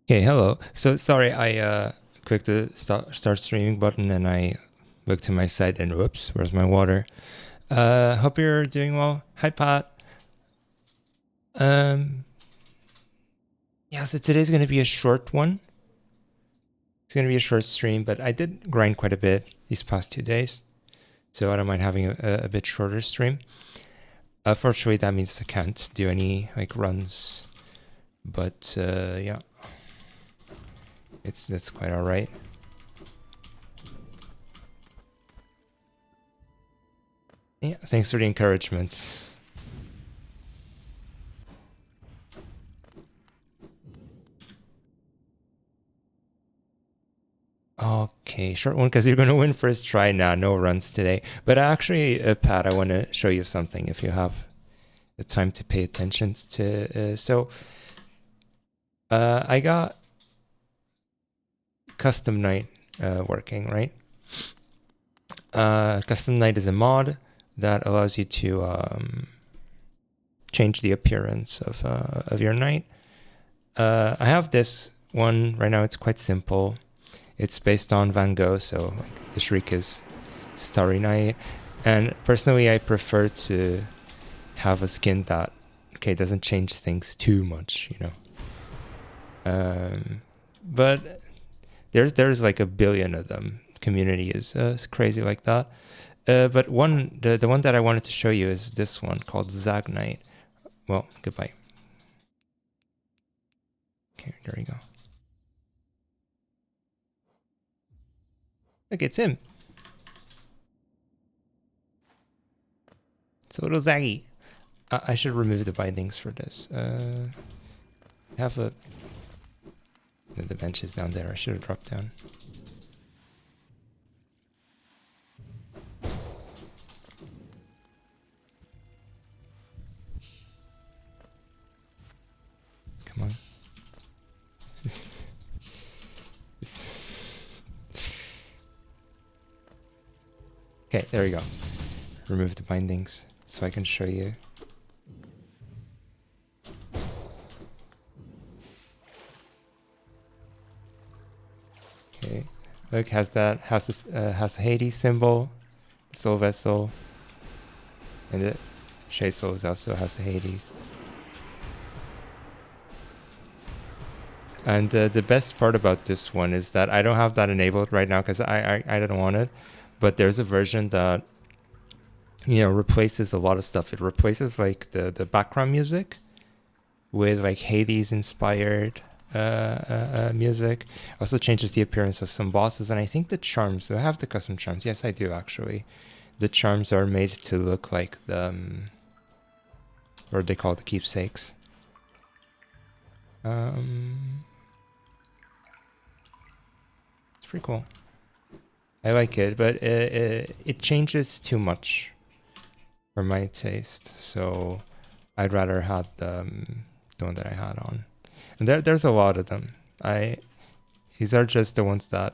Okay, hello. So sorry, I clicked the start streaming button and I looked to my side and whoops, where's my water? Hope you're doing well. Hi, Pat. Um, yeah, so today's gonna be a short one. It's gonna be a short stream, but I did grind quite a bit these past 2 days, so I don't mind having a bit shorter stream. Fortunately, that means I can't do any like runs, but yeah, that's quite all right. Yeah, thanks for the encouragement. Okay, short one because you're going to win first try now. No runs today. But actually, Pat, I want to show you something if you have the time to pay attention to. I got Custom Night working, right? Custom Night is a mod that allows you to change the appearance of your night. I have this one right now. It's quite simple. It's based on Van Gogh, so like, the Shriek is Starry Night. And personally, I prefer to have a skin that, okay, doesn't change things too much, you know. But there's like a billion of them. Community is crazy like that. But the one that I wanted to show you is this one called Zag Night. Well, goodbye. Okay, there you go. Look, it's him. It's a little Zaggy. I should remove the bindings for this. I have the bench is down there. I should have dropped down. Come on. Okay, there we go. Remove the bindings so I can show you. Okay, look, has a Hades symbol, soul vessel, and the Shade Souls also has a Hades. And the best part about this one is that I don't have that enabled right now because I don't want it. But there's a version that, you know, replaces a lot of stuff. It replaces like the background music with like Hades inspired music. Also changes the appearance of some bosses, and I think the charms. Do I have the custom charms? Yes, I do actually. The charms are made to look like the what they call the keepsakes. It's pretty cool. I like it, but it changes too much for my taste. So I'd rather have the one that I had on. And there's a lot of them. These are just the ones that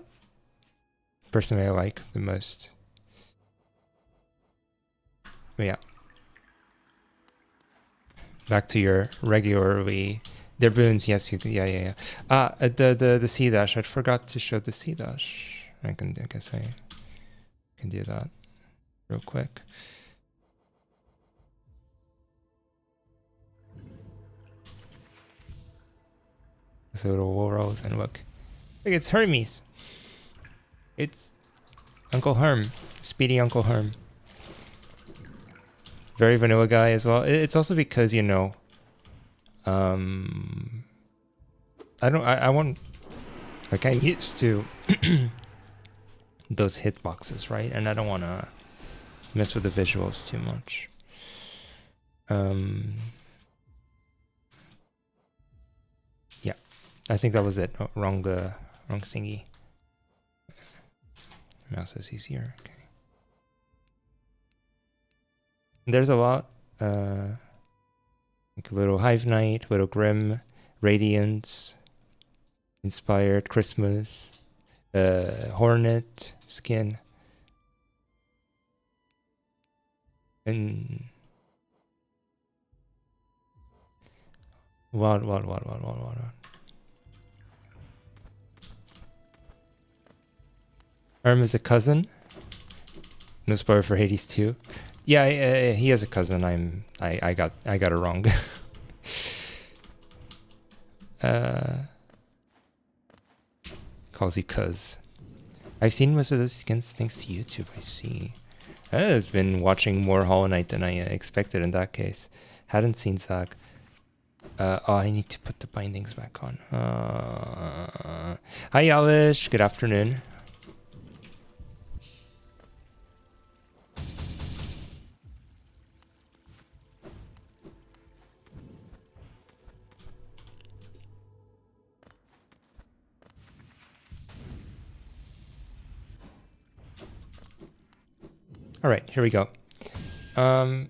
personally I like the most. But yeah. Back to your regularly they're boons, yes, yeah. The C dash. I forgot to show the C dash. I guess I can do that real quick. So little rolls and look, it's Hermes. It's Uncle Herm, Speedy Uncle Herm. Very vanilla guy as well. It's also because, you know, I want, like, I'm used to those hitboxes, right? And I don't want to mess with the visuals too much. Yeah, I think that was it. Oh, wrong thingy. Mouse is easier. Okay. And there's a lot. Like a little Hive Knight, little Grim, Radiance, Inspired, Christmas, Hornet skin, and what. Is a cousin. No spoiler for Hades 2. Yeah, he has a cousin. I got it wrong. Calls you cuz. I've seen most of those skins thanks to YouTube. I see. I've been watching more Hollow Knight than I expected in that case. Hadn't seen Zach. I need to put the bindings back on. Hi, Alish. Good afternoon. All right, here we go. I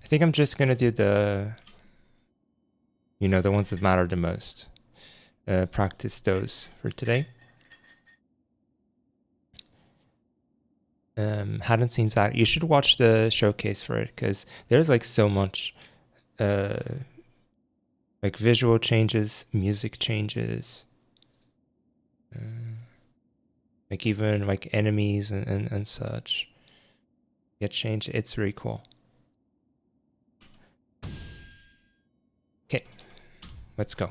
think I'm just gonna do the, the ones that matter the most. Practice those for today. Hadn't seen that. You should watch the showcase for it because there's like so much, like visual changes, music changes. Like even like enemies and such get changed. It's really cool. Okay, let's go.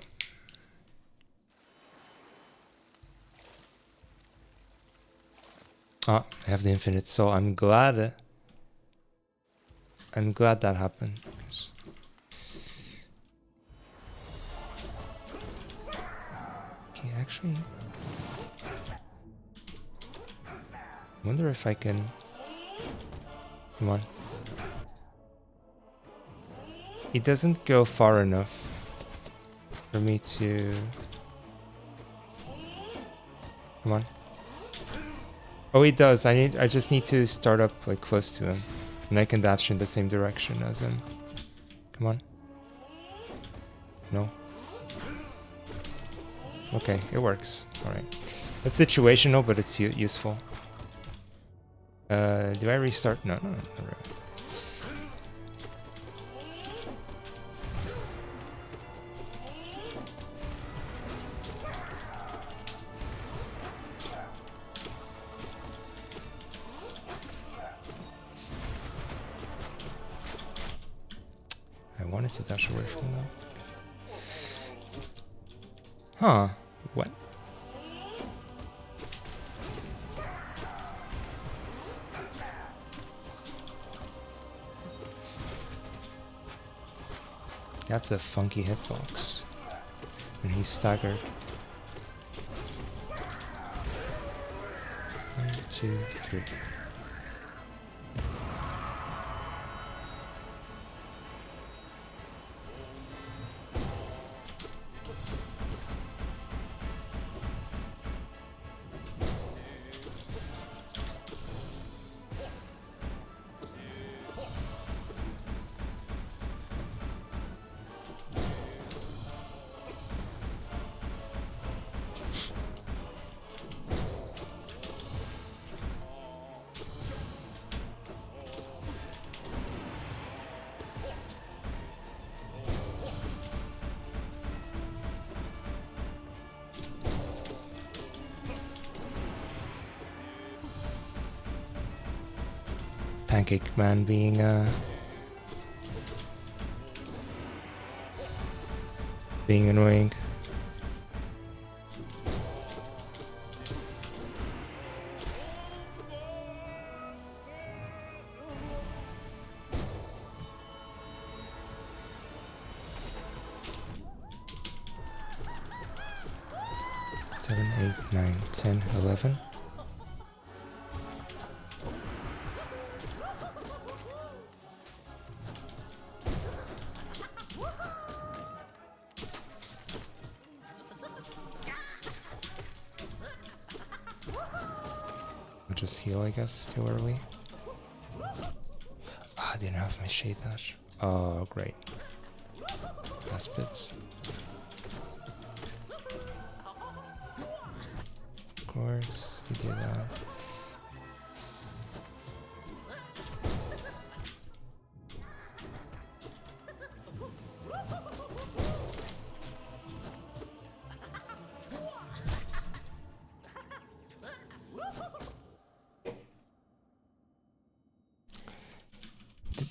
I have the infinite soul. I'm glad that happened. Okay, actually, I wonder if I can. Come on. He doesn't go far enough for me to. Come on. Oh, he does. I just need to start up like close to him, and I can dash in the same direction as him. Come on. No. Okay, it works. All right. It's situational, but it's useful. Do I restart? No, not really. I wanted to dash away from that. Huh. What? That's a funky hitbox. And he's staggered. 1, 2, 3. Pancake Man being annoying. Seven, 8, 9, 10, 11. Just heal, I guess, too early. I didn't have my shade dash. Oh, great. Last bits. Of course, you do that.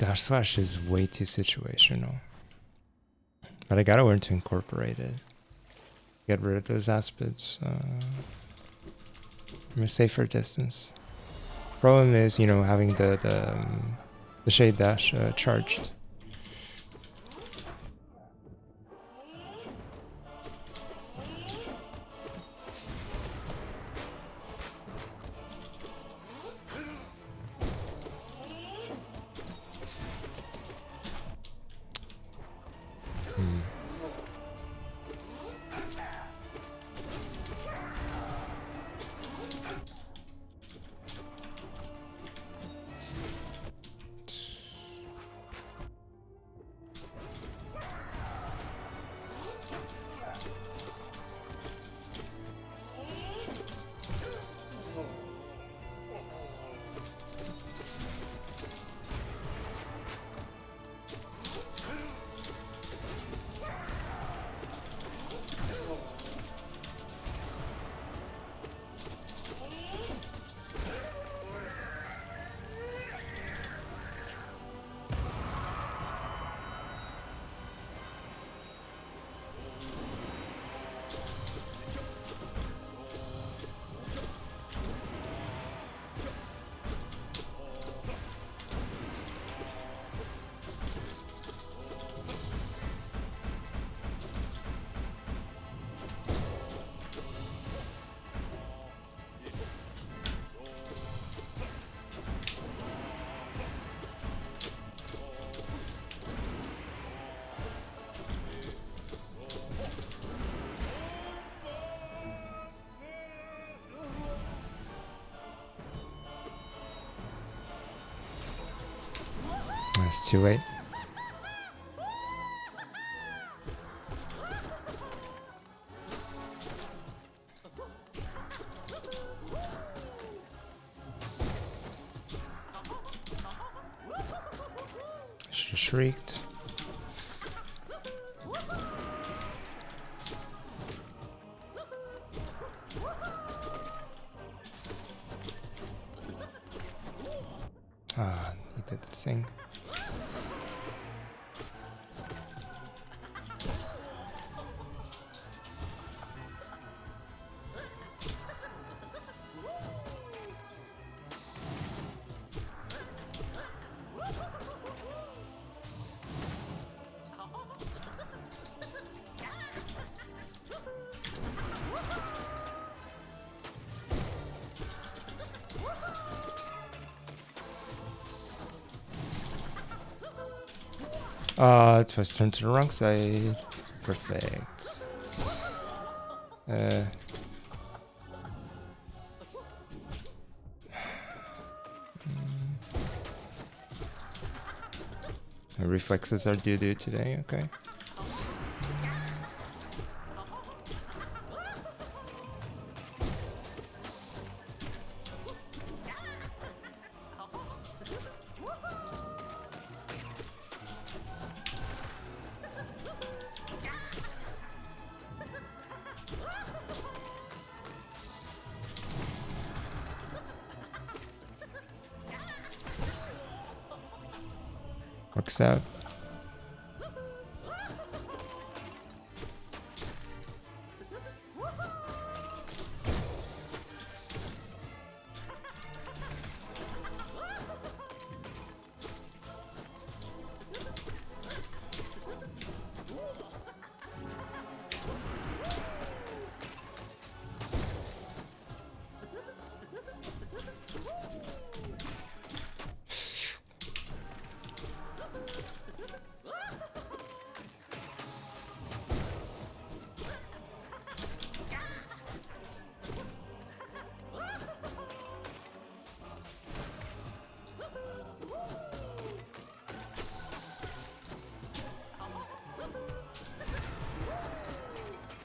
Dash slash is way too situational. But I gotta learn to incorporate it. Get rid of those aspects from a safer distance. Problem is, you know, having the shade dash charged. It's too late. Should have shrieked. Ah, he did the thing. It was turned to the wrong side. Perfect. My reflexes are doo-doo today, okay. Works out.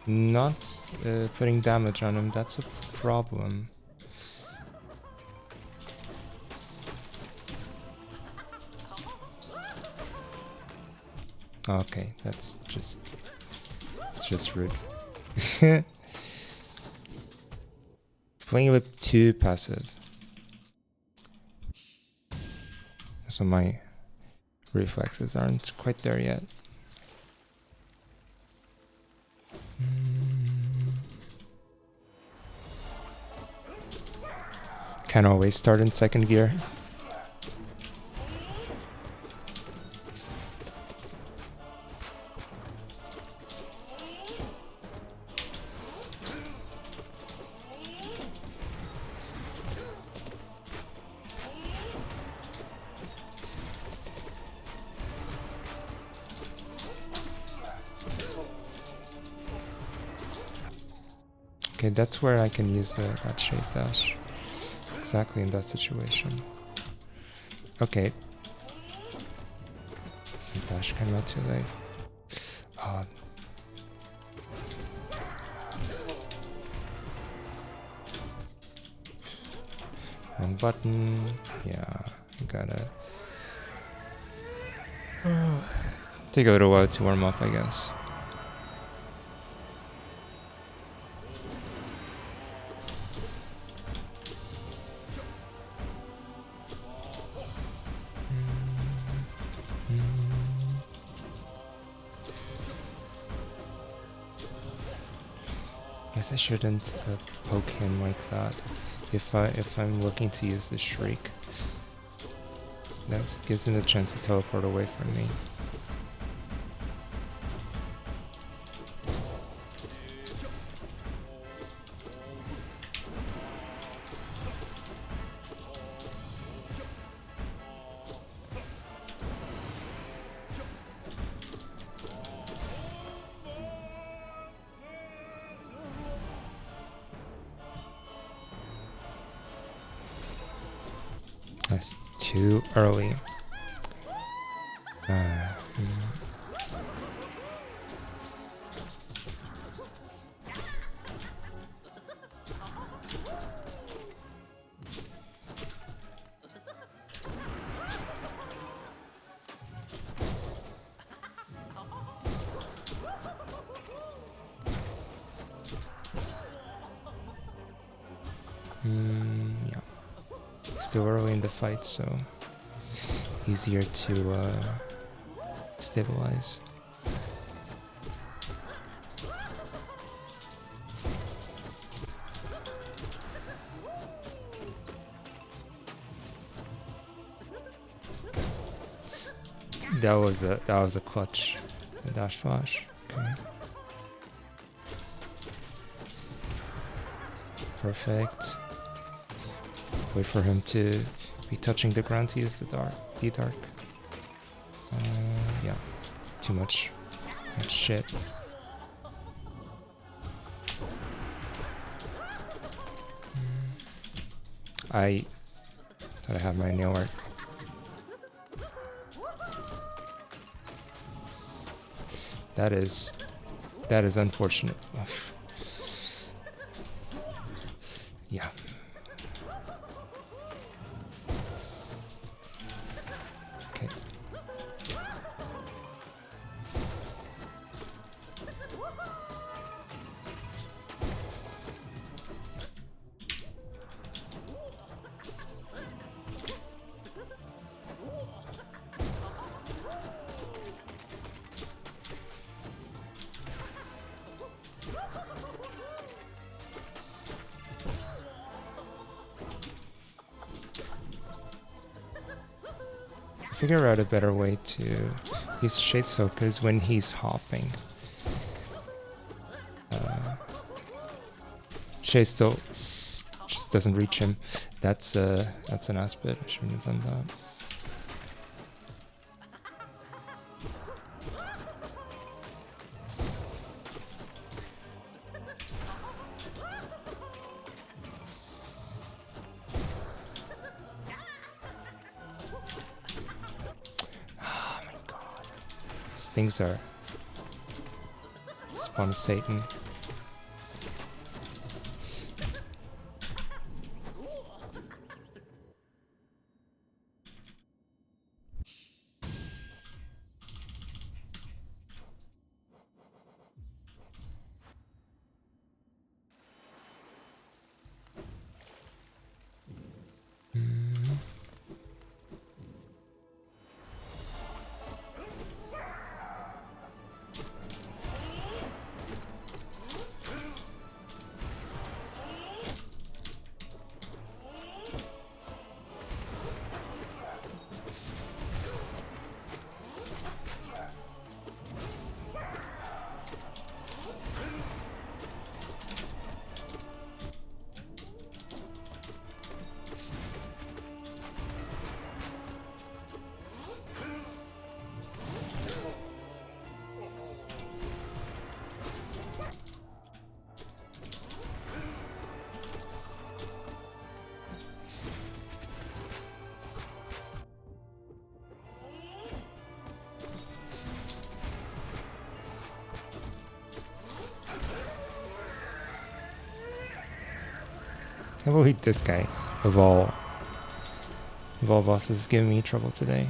Not putting damage on him, that's a problem. Okay, it's just rude. Playing with too passive. So my reflexes aren't quite there yet. Can't always start in second gear. Okay, that's where I can use that shade dash. Exactly in that situation. Okay. The dash came out too late. Oh. Wrong button. Yeah, you gotta take a little while to warm up, I guess. Guess I shouldn't poke him like that. If I'm looking to use the shriek, that gives him the chance to teleport away from me. That's too early. Yeah. Still early in the fight, so easier to stabilize. That was a clutch. The dash slash. Okay. Perfect. Wait for him to be touching the ground to use the dark. Yeah, too much shit. I thought I had my nail work. That is unfortunate. Yeah. Okay. Figure out a better way to use Shade Soak, because when he's hopping, Shade still just doesn't reach him. That's an aspect. I shouldn't have done that. Things are spawn Satan. Can't believe this guy of all bosses is giving me trouble today.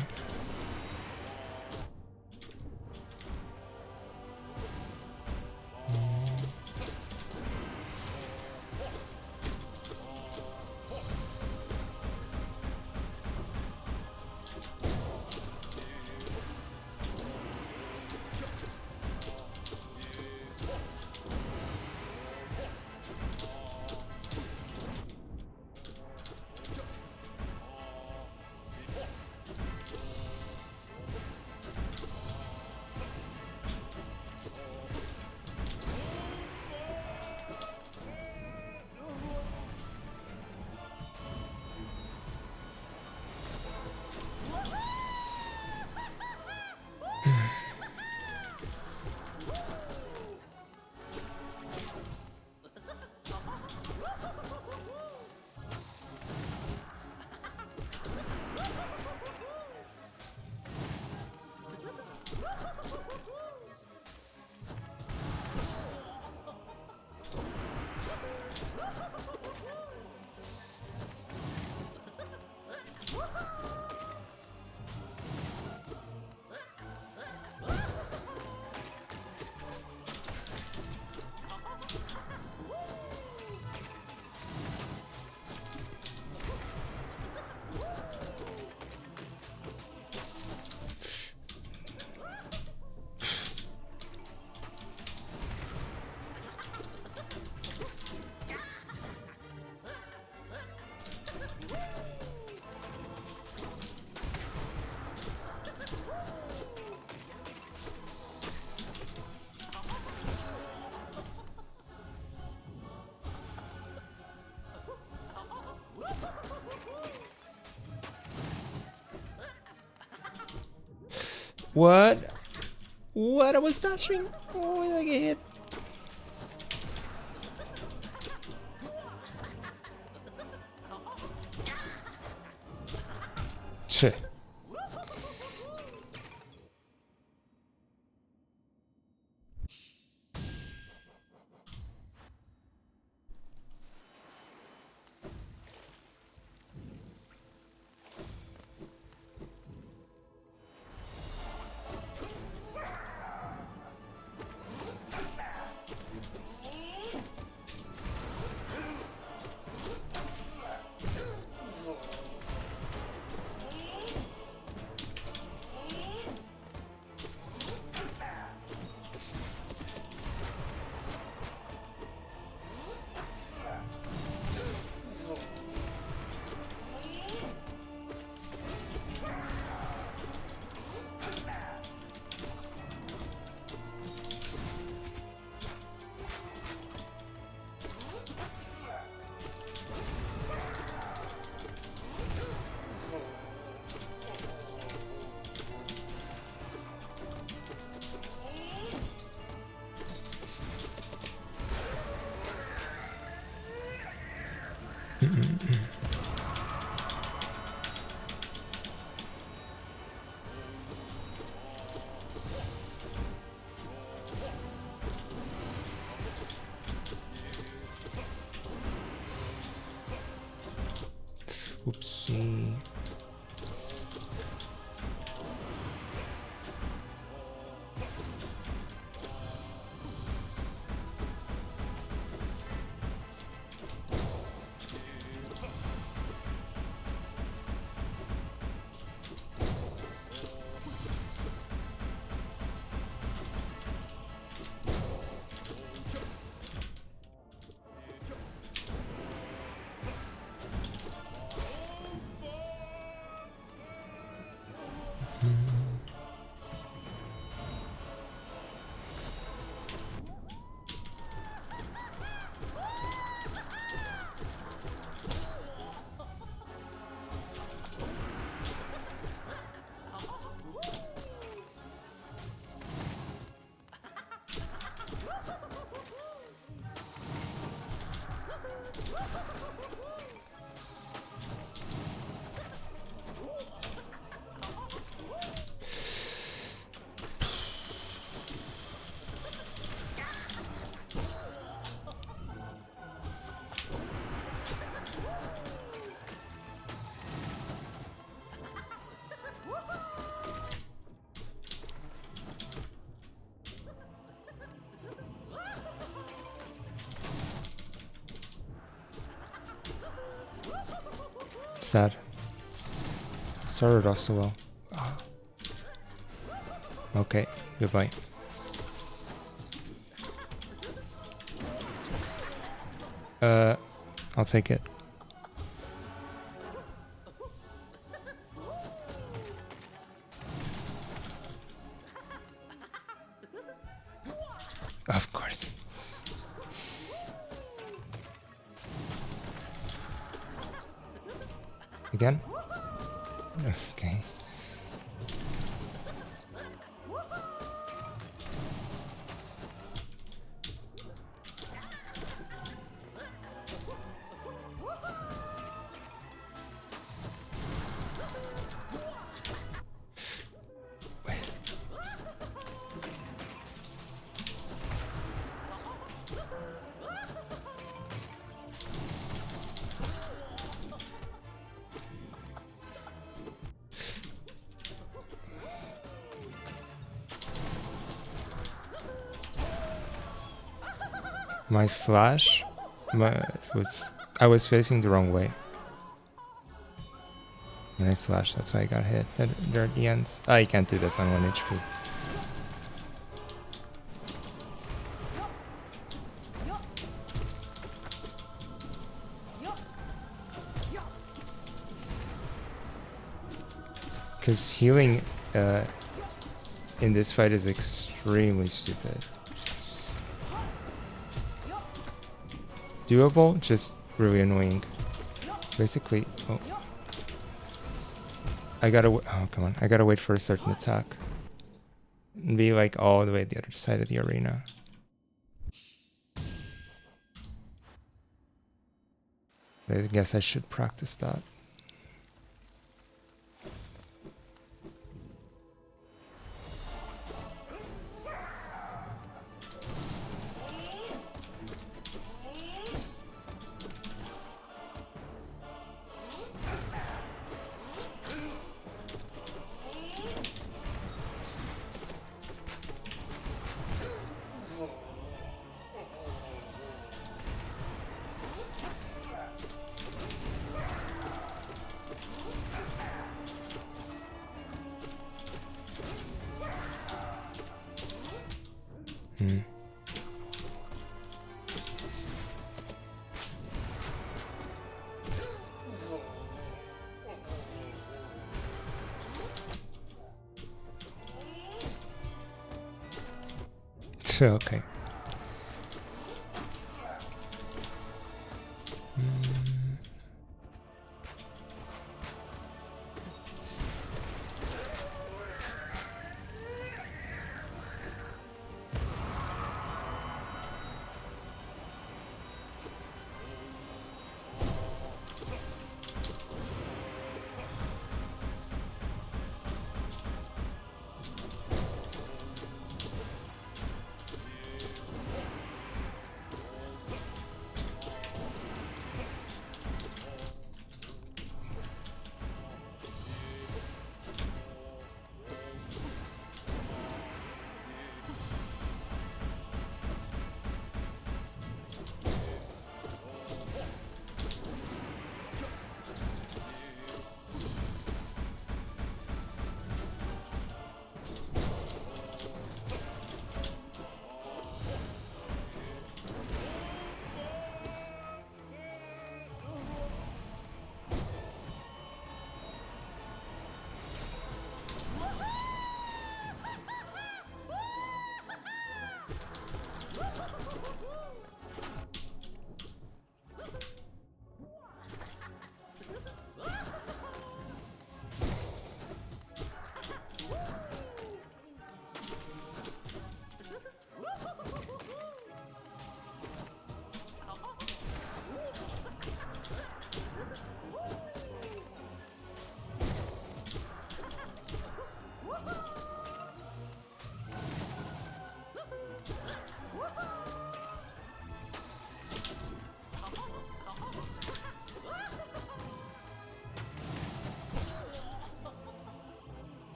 What? What? I was touching? Oh, did I get hit? Shit. Oopsie. sad. Started off so well. Okay, goodbye. I'll take it. Of course. Again? Okay. My slash I was facing the wrong way when I slashed, that's why I got hit there at the end. Ah, you can't do this on 1 HP. Because healing in this fight is extremely stupid. Doable, just really annoying. Basically, oh. Oh, come on. I gotta wait for a certain attack. And be like all the way at the other side of the arena. I guess I should practice that. Okay.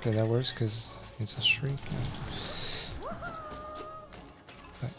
Okay, that works because it's a shriek. Okay.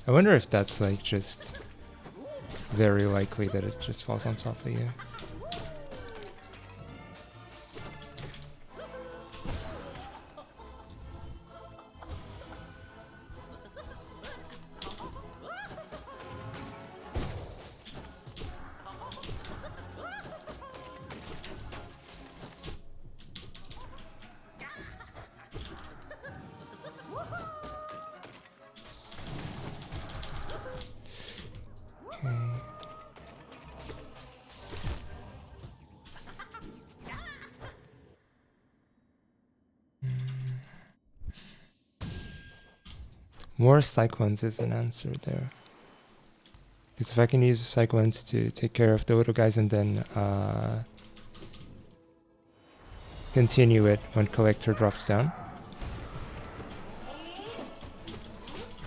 I wonder if that's like just very likely that it just falls on top of you. More cyclones is an answer there. Because if I can use the cyclones to take care of the little guys and then continue it when collector drops down,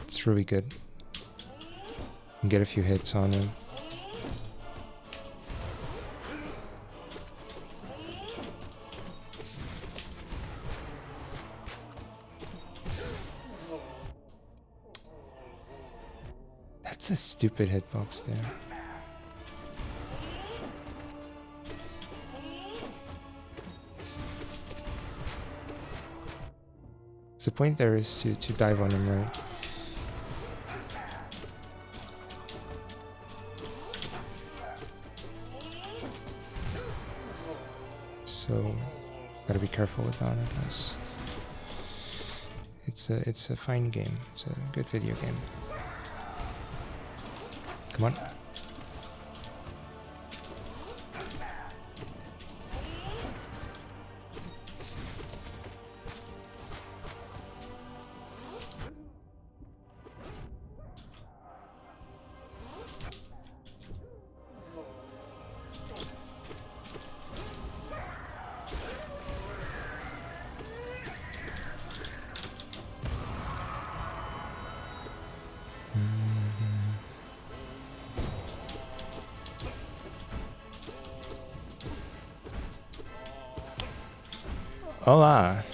it's really good. And get a few hits on him. That's a stupid hitbox there. The point there is to dive on him, right? So gotta be careful with that, I guess. It's a fine game. It's a good video game. Come on. Olá,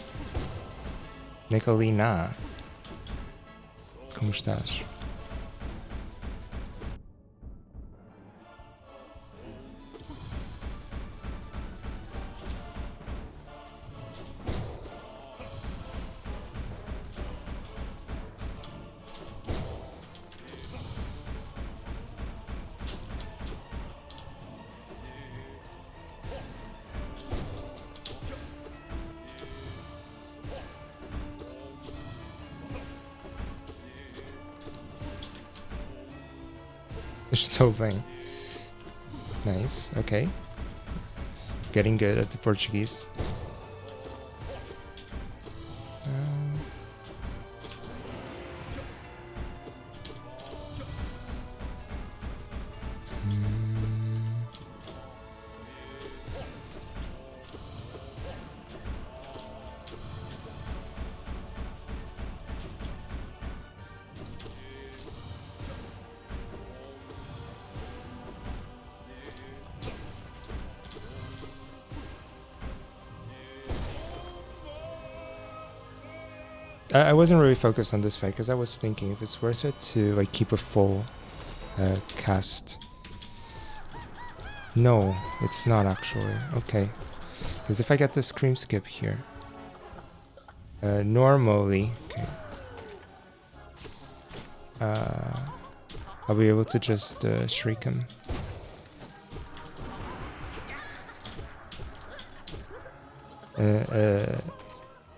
Nicolina. Como estás? Estou bem. Nice, okay. Getting good at the Portuguese. I wasn't really focused on this fight because I was thinking if it's worth it to like keep a full cast. No, it's not actually. Okay, because if I get the scream skip here, normally, okay, I'll be able to just shriek him.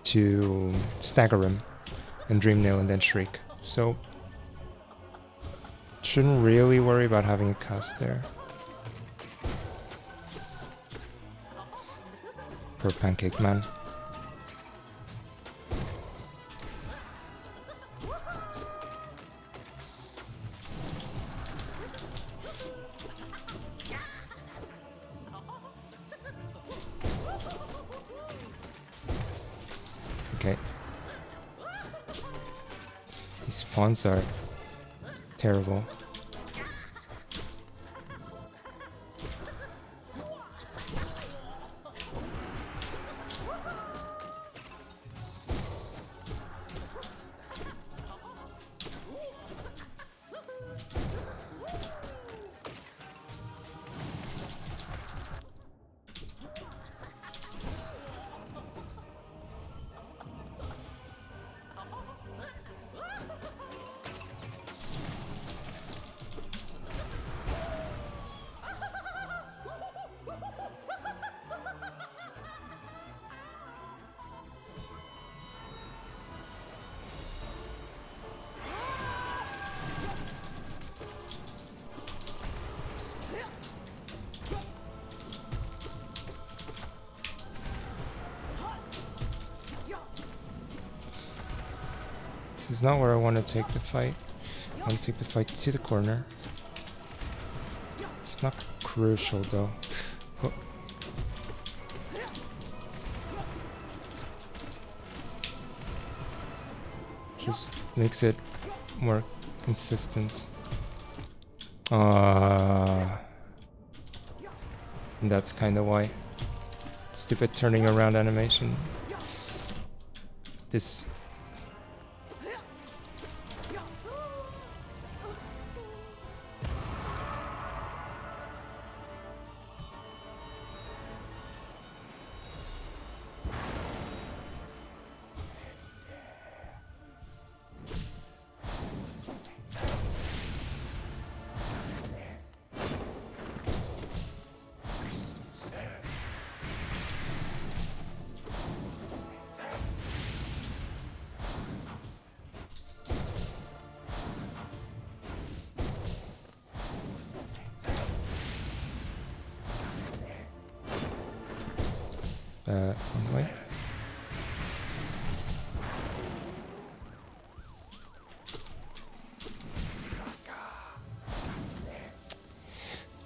To stagger him and dream nail and then shriek. So shouldn't really worry about having a cast there. per Pancake Man. Okay. These spawns are terrible. This is not where I want to take the fight. I want to take the fight to the corner. It's not crucial though. Oh. Just makes it more consistent. And that's kind of why. Stupid turning around animation. This. Wrong way.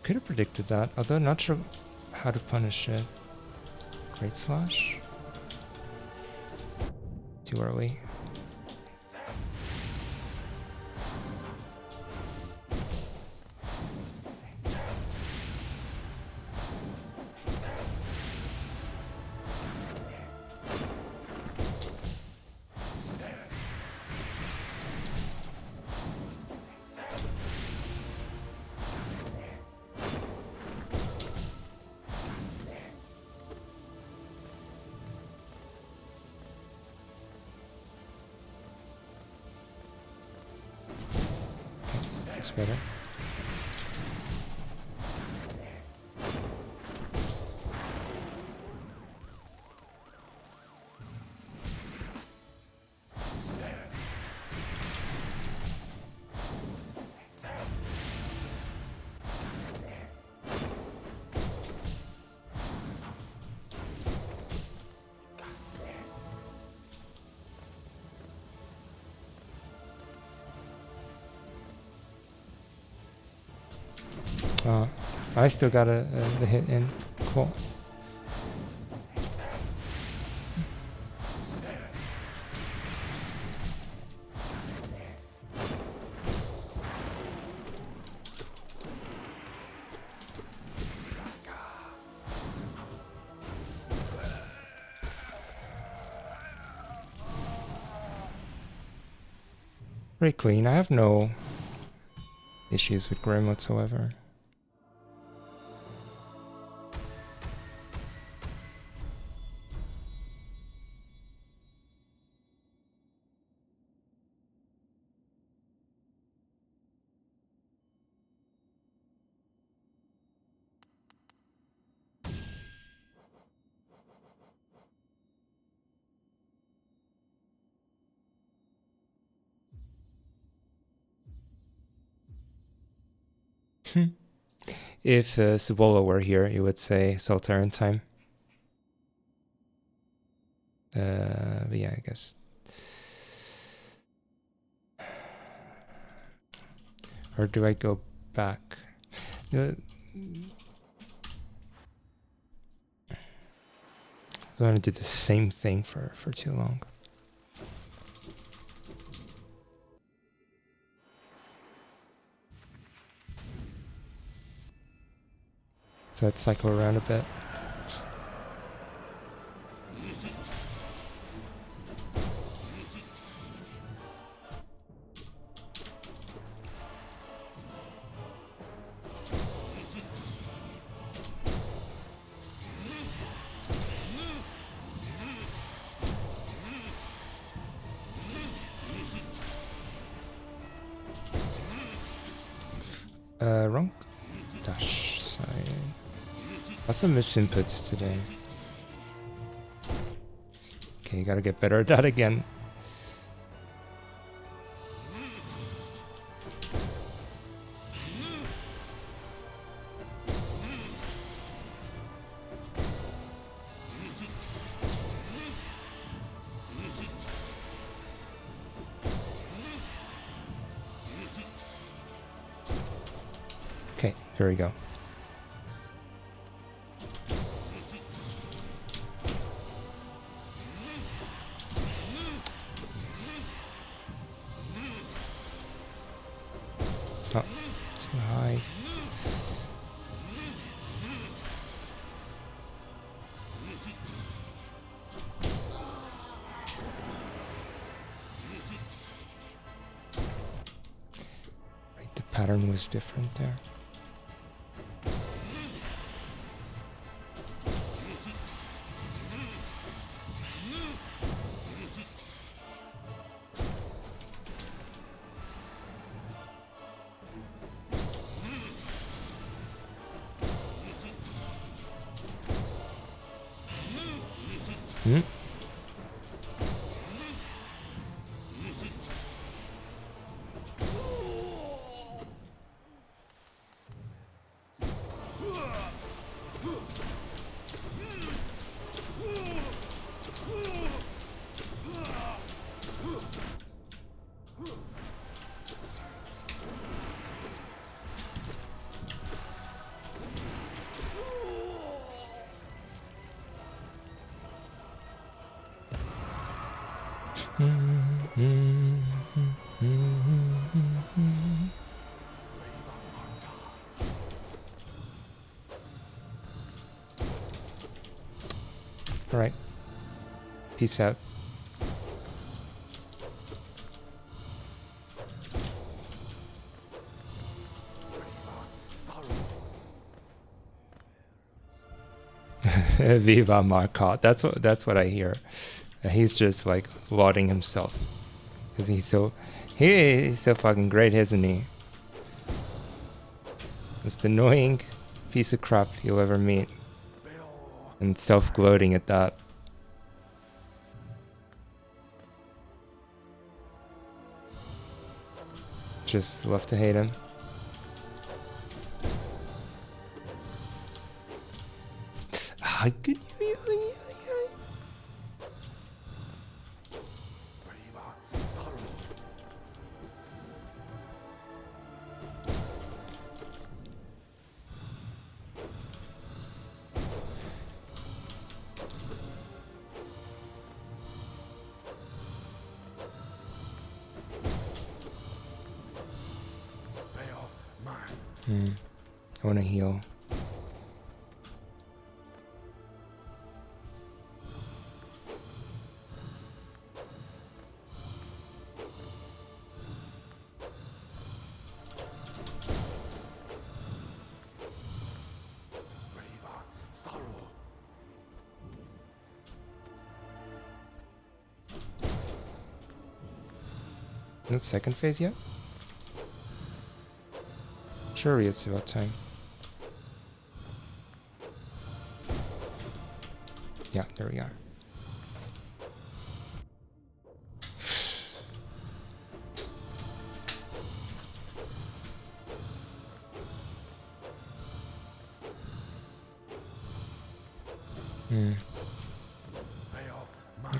Could have predicted that, although not sure how to punish it. Great Slash? Too early. Better. I still got the hit in. Cool. Very clean. I have no issues with Grim whatsoever. If Cibola were here, you would say Solitaire time. But yeah, I guess. Or do I go back? I don't want to do the same thing for too long. So let's cycle around a bit. Wrong dash side. Lots of misinputs today. Okay, you gotta get better at that again. Okay, here we go. Oh, too high. Right, the pattern was different there. Hmm? All right. Peace out. Viva Marcotte. That's what I hear. He's just like lauding himself because he's so fucking great, isn't he? Most annoying piece of crap you'll ever meet, and self-gloating at that. Just love to hate him. Ah, good. I want to heal. Not second phase yet? Sure, it's about time. Yeah, there we are.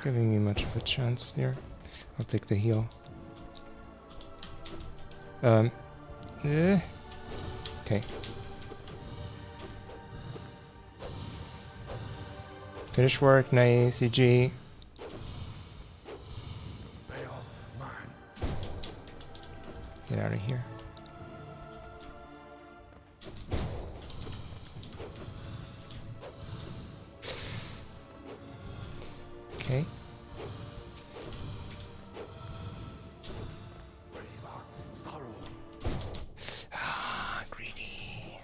giving me much of a chance here. I'll take the heal. Okay. Finish work, nice, EG. Get out of here. Okay. Ah, greedy.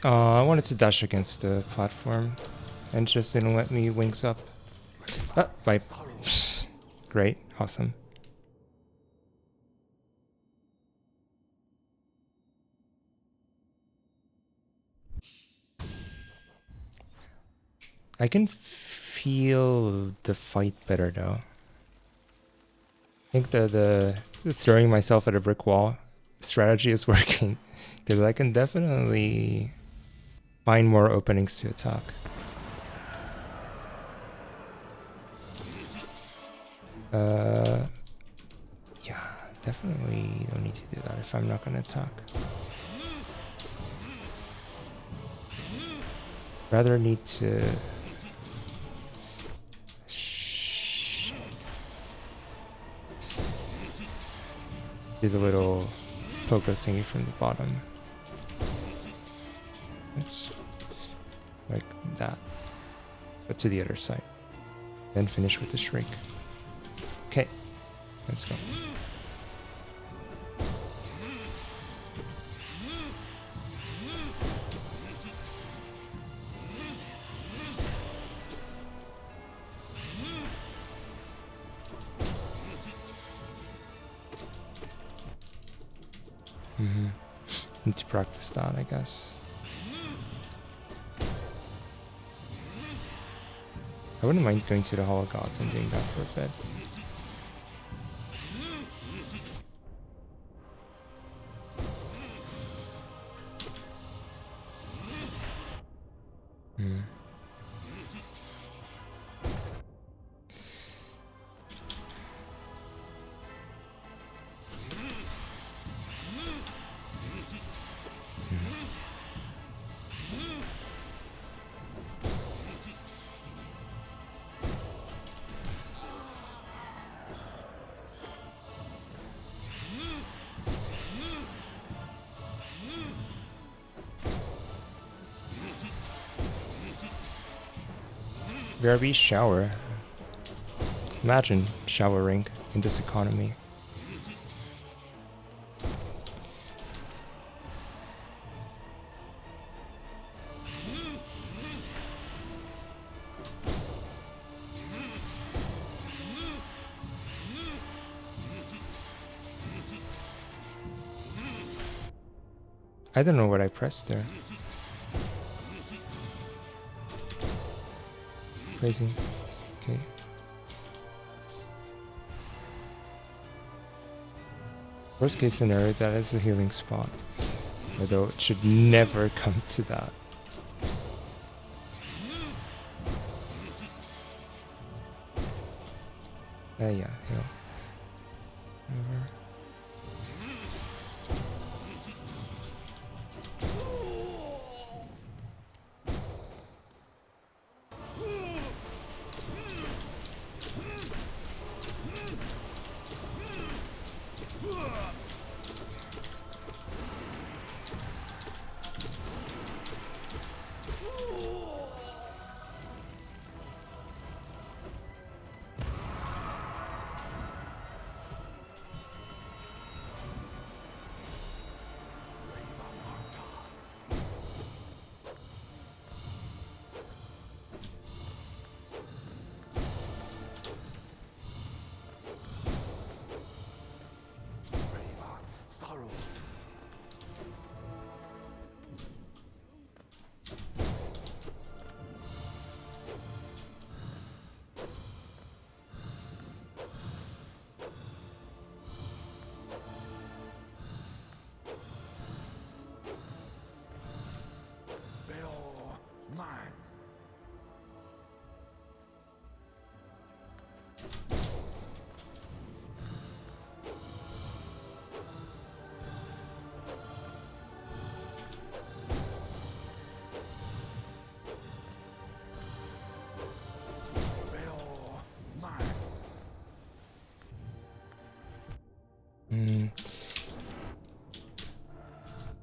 I wanted to dash against the platform and just didn't let me wings up. Ah, vibe. Great, awesome. I can feel the fight better though. I think the throwing myself at a brick wall strategy is working because I can definitely find more openings to attack. Yeah, definitely don't need to do that if I'm not gonna attack. Rather need to do the little poker thingy from the bottom. It's like that, but to the other side. Then finish with the shriek. Okay, let's go. Need to practice that, I guess. I wouldn't mind going to the Hall of Gods and doing that for a bit. BRB shower. Imagine showering in this economy. I don't know what I pressed there. Crazy. Okay. Worst case scenario, that is a healing spot. Although it should never come to that. Yeah, heal. Whatever.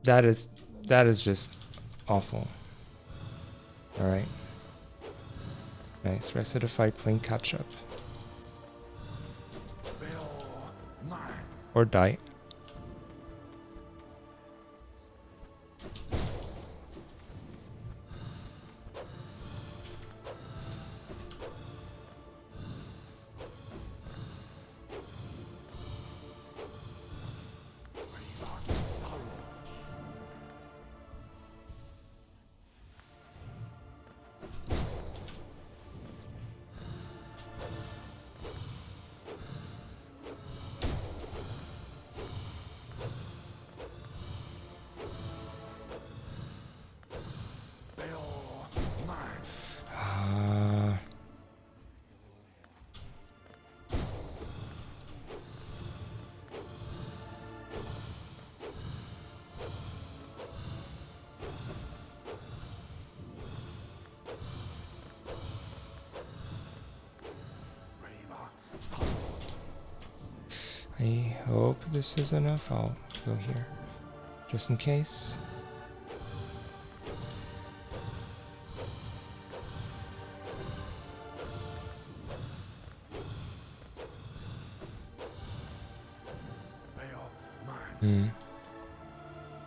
That is just awful. All right. Nice. Rest of the fight playing catch up. Or die. I hope this is enough. I'll go here just in case.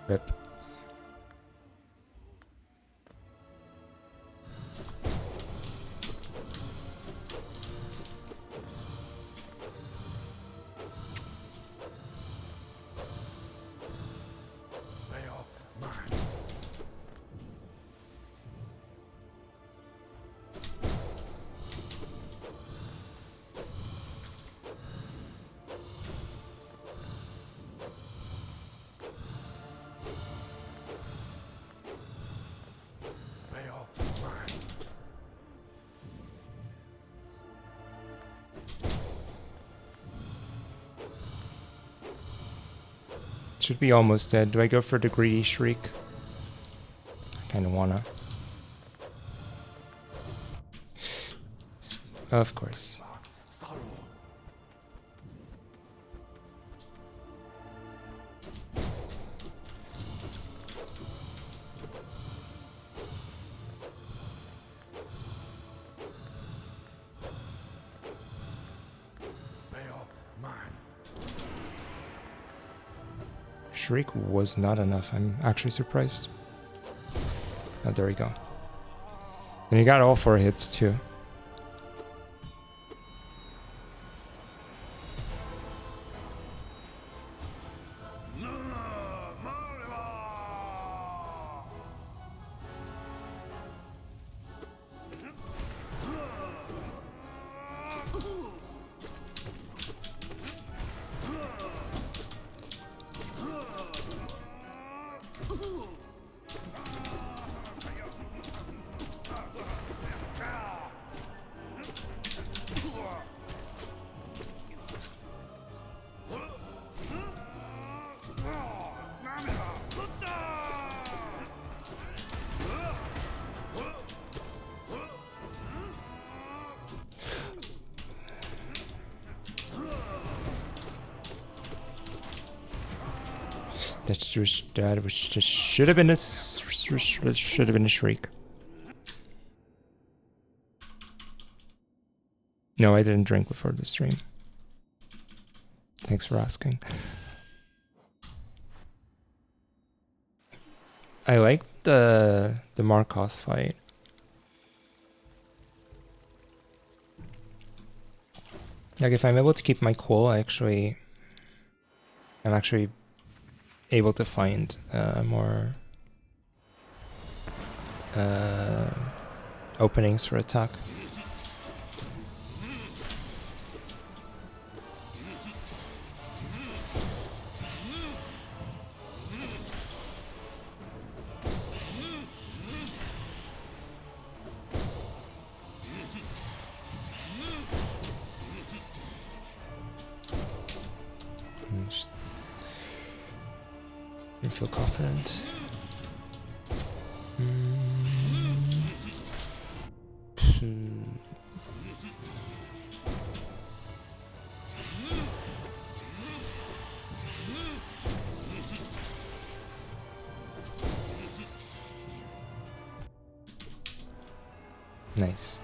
Rip. Should be almost dead. Do I go for the greedy shriek? I kind of wanna. Of course. Shriek was not enough. I'm actually surprised. Oh, there we go. And he got all 4 hits too. That should have been a shriek. No, I didn't drink before the stream. Thanks for asking. I like the Markov fight. Like if I'm able to keep my cool, I'm actually able to find more openings for attack. I feel confident. Nice.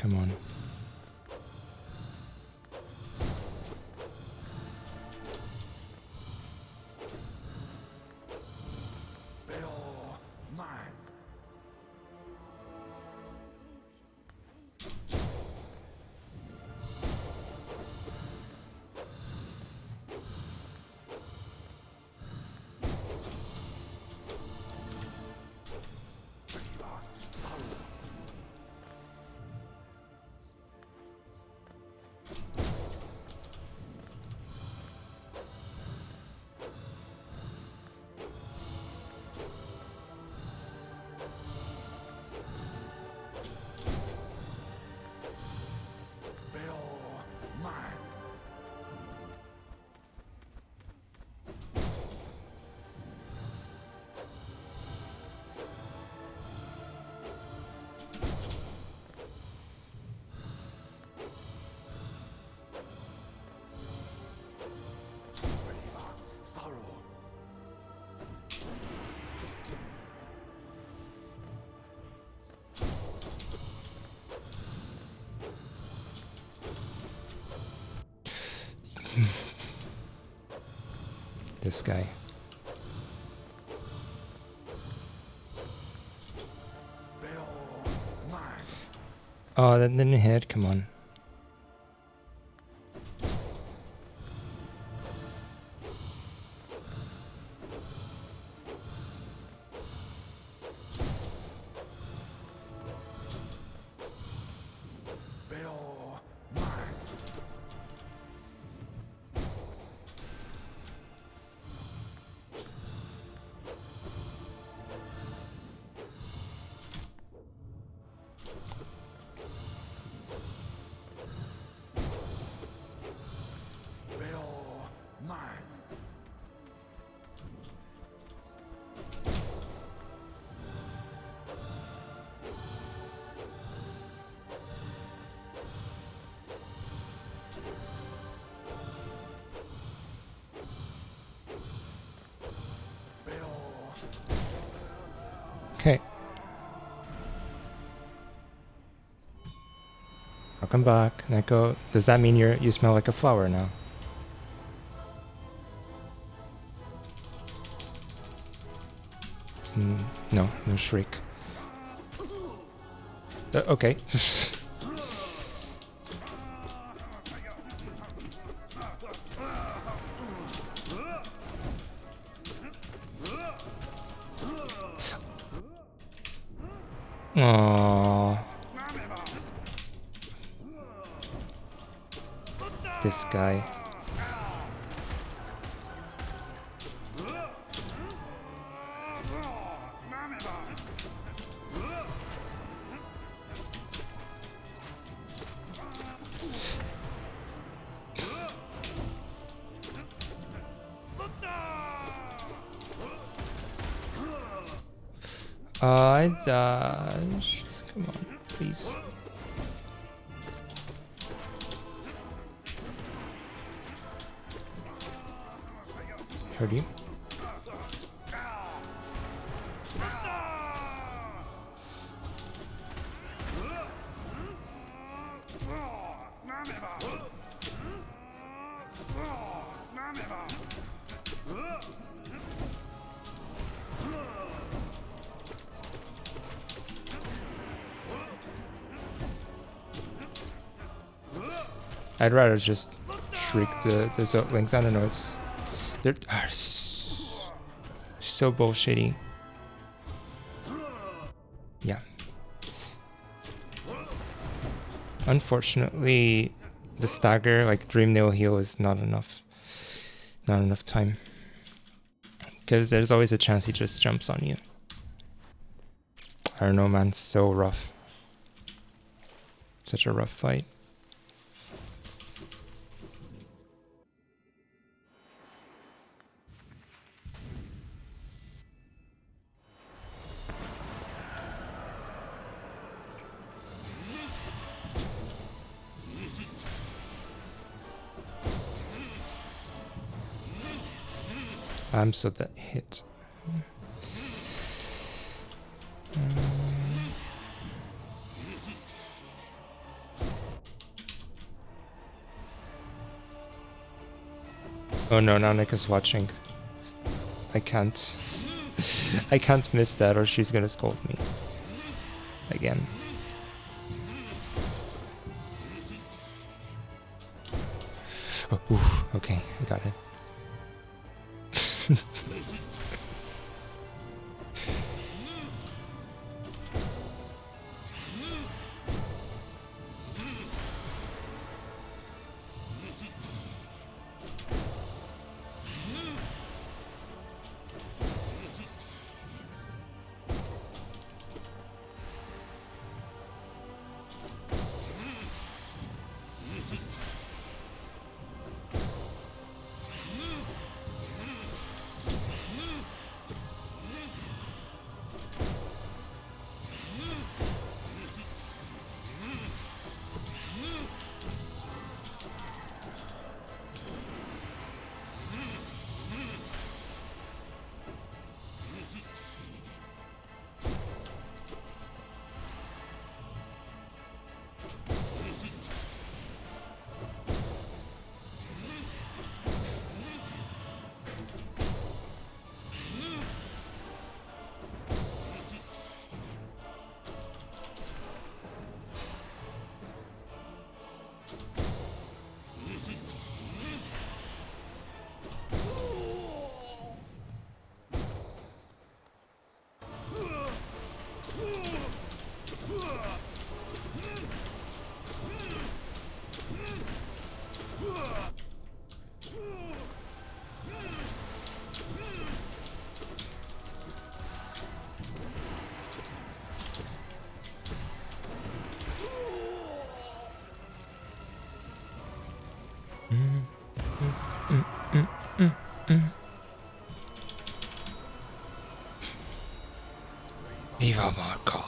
Come on. This guy. Oh, that didn't hit. Come on. Okay. Welcome back, Neko. Does that mean you smell like a flower now? No shriek. Okay. Aww. This guy. I dodged. Come on, please. Heard you. I'd rather just shriek the Zotlings. I don't know, they're so bullshitty. Yeah. Unfortunately, the stagger, like Dream Nail Heal, is not enough. Not enough time. Because there's always a chance he just jumps on you. I don't know, man. So rough. Such a rough fight. I'm so that hit. Oh no, now Nick is watching. I can't. I can't miss that or she's gonna scold me. Again. Oh, oof, okay, I got it. Viva Marco.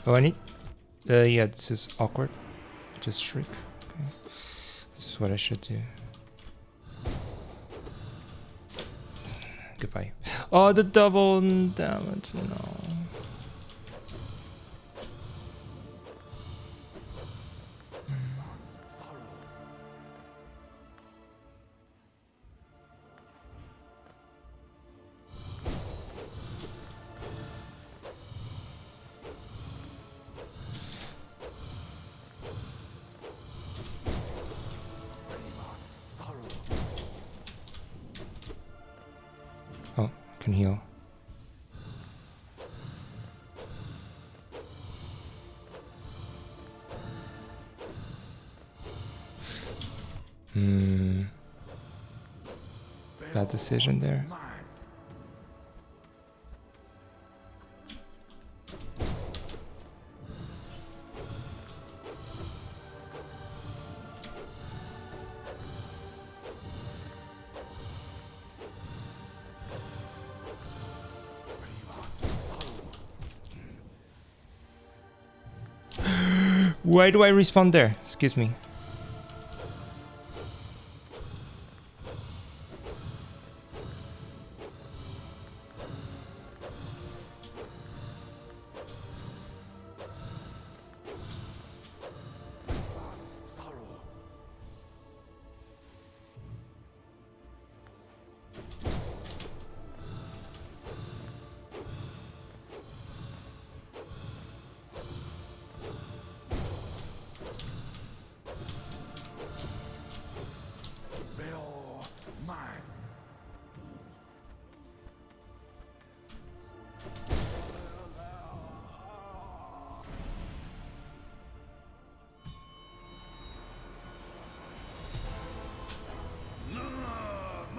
Oh, I need... yeah, this is awkward. Just shriek. Okay. knows what I should do. Goodbye. Oh, the double damage, no. Oh, I can heal. Bad decision there. Why do I respawn there? Excuse me.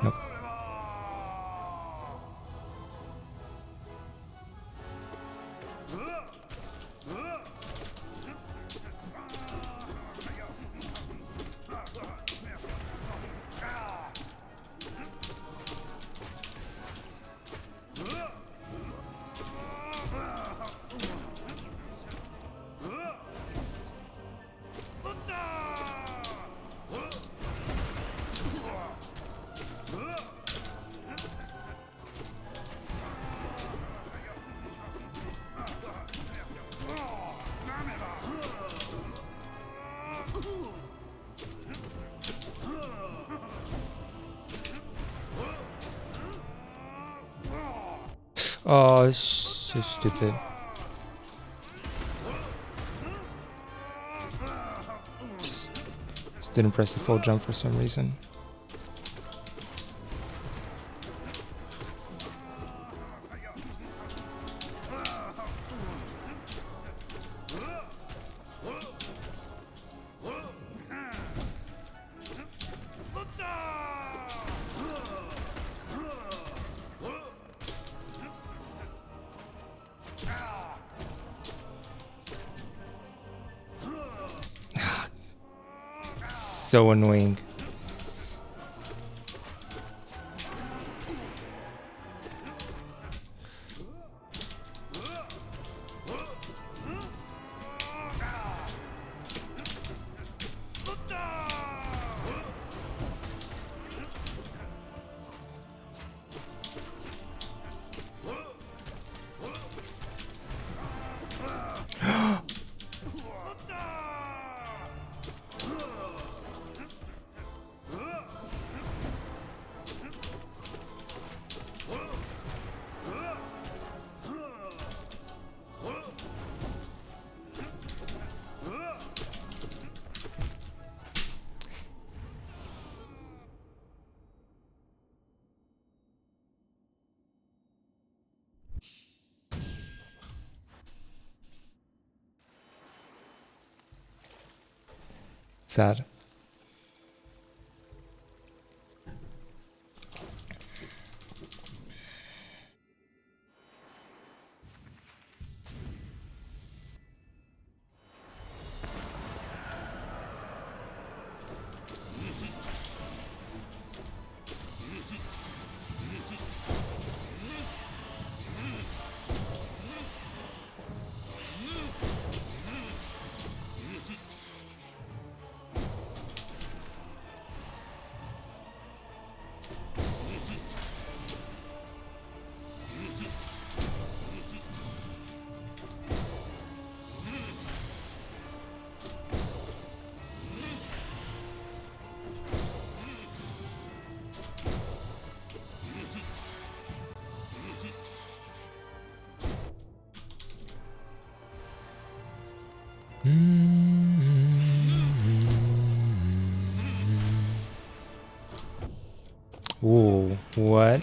Nope. Oh, it's so stupid. Just didn't press the full jump for some reason. So annoying. Sad. Ooh, what?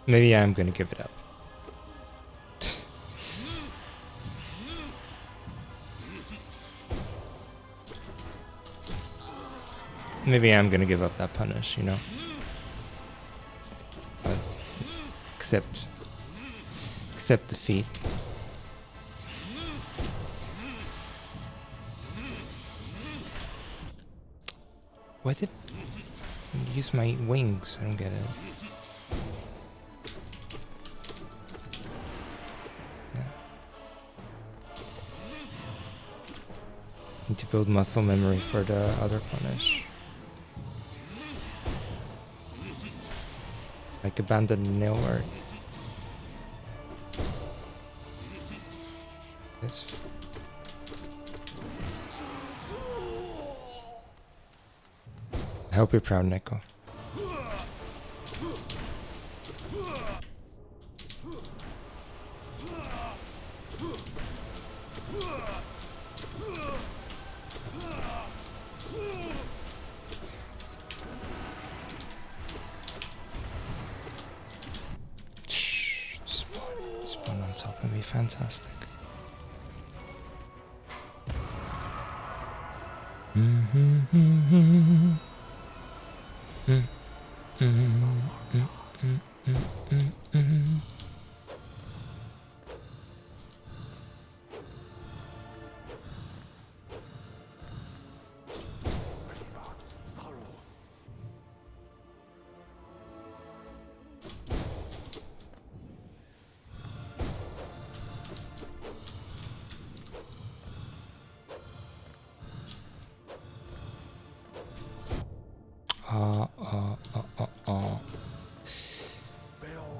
Maybe I'm gonna give it up. Maybe I'm gonna give up that punish, you know? But accept defeat. Why did I use my wings? I don't get it. Yeah. Need to build muscle memory for the other punish. Like abandoned nail art. This. I hope you're proud, Neko. Spawn on top of me, fantastic.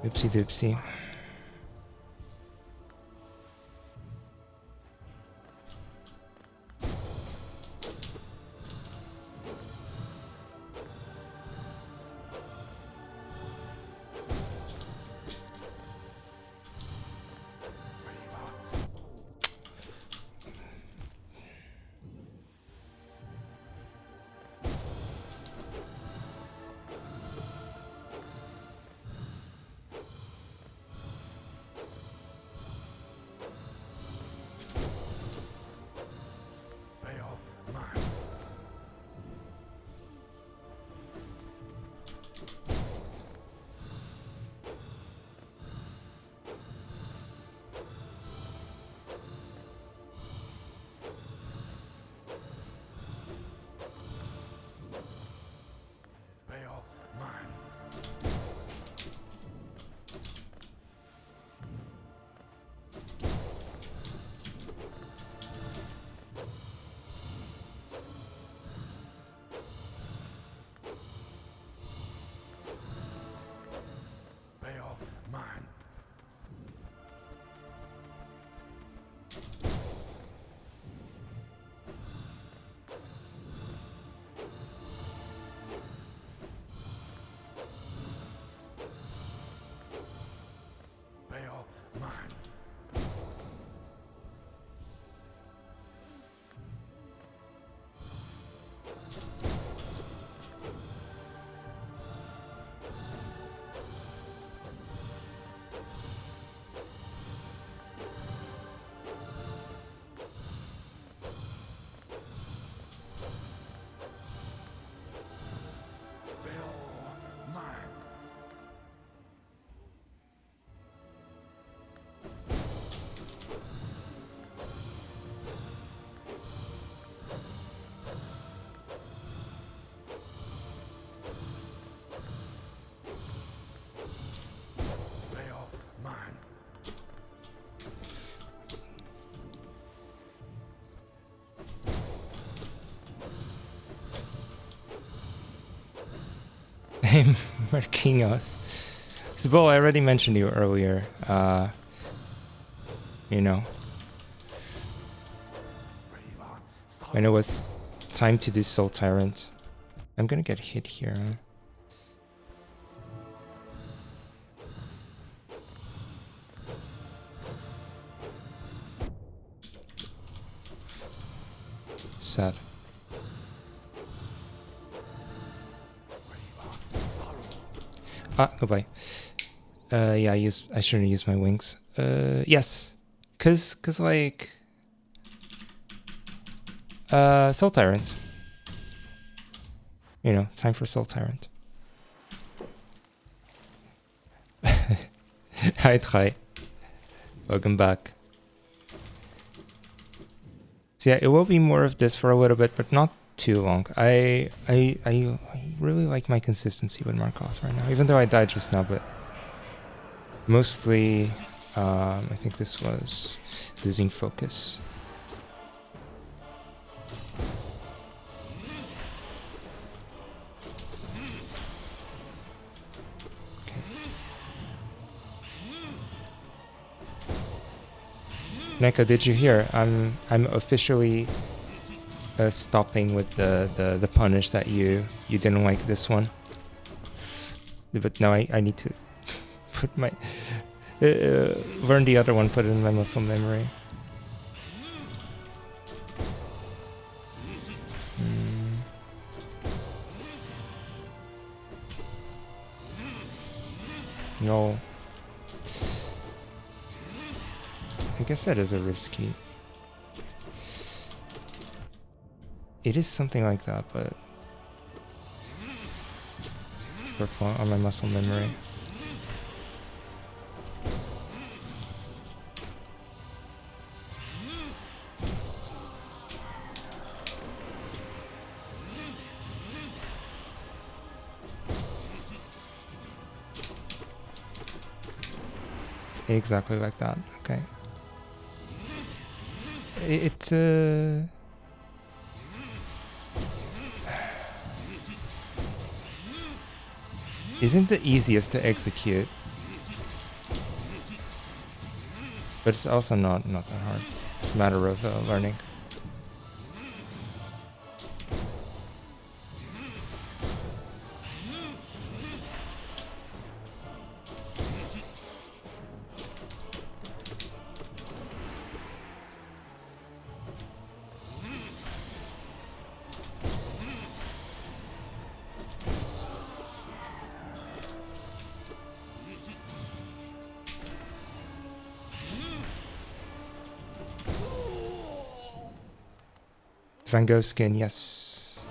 Oopsie doopsie. Marquinhos. Sibol, I already mentioned you earlier. You know, when it was time to do Soul Tyrant. I'm gonna get hit here. Huh? Sad. Ah, goodbye. Yeah, I shouldn't use my wings. Yes. Cause like Soul Tyrant. You know, time for Soul Tyrant. Hi Try. Welcome back. So yeah, it will be more of this for a little bit, but not too long. I really like my consistency with Markoth right now, even though I died just now, but mostly I think this was losing focus. Neka, did you hear? I'm officially stopping with the punish that you didn't like this one. But now I need to put my learn the other one, put it in my muscle memory. No. I guess that is a risky. It is something like that, but it's on my muscle memory. Exactly like that. Okay. It isn't the easiest to execute, but it's also not that hard. It's a matter of learning. Van Gogh skin, yes.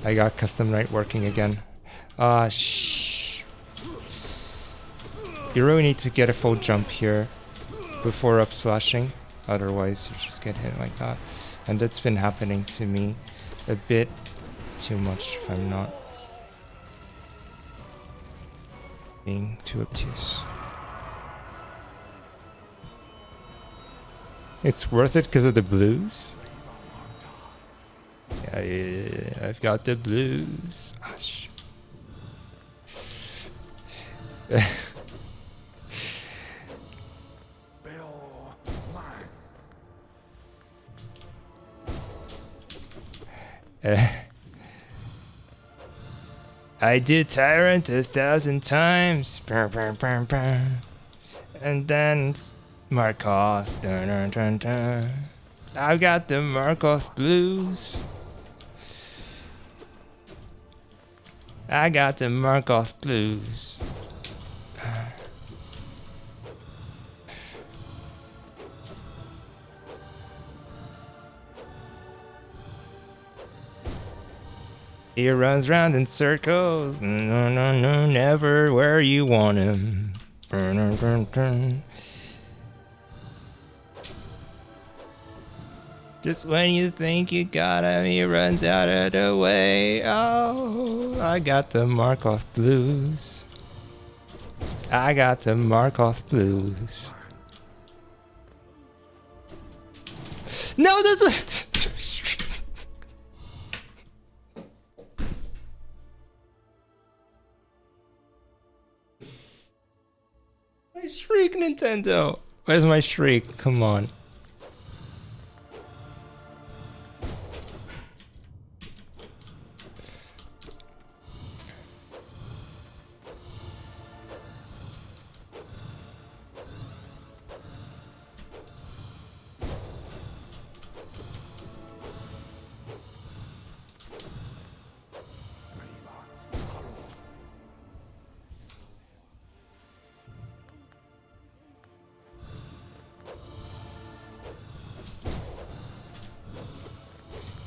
I got custom night working again. Shh. You really need to get a full jump here before up slashing, otherwise you just get hit like that. And that's been happening to me a bit too much if I'm not being too obtuse. It's worth it because of the blues? Yeah, I've got the blues. Gosh. I do Tyrant 1,000 times. And then Markoth. Dun, dun, dun, dun. I got the Markoth blues. I got the Markoth blues. He runs round in circles. No, no, no, never where you want him. Dun, dun, dun, dun. Just when you think you got him, he runs out of the way. Oh, I got the Markoth blues. I got the Markoth blues. No, that's it. My shriek, Nintendo. Where's my shriek? Come on.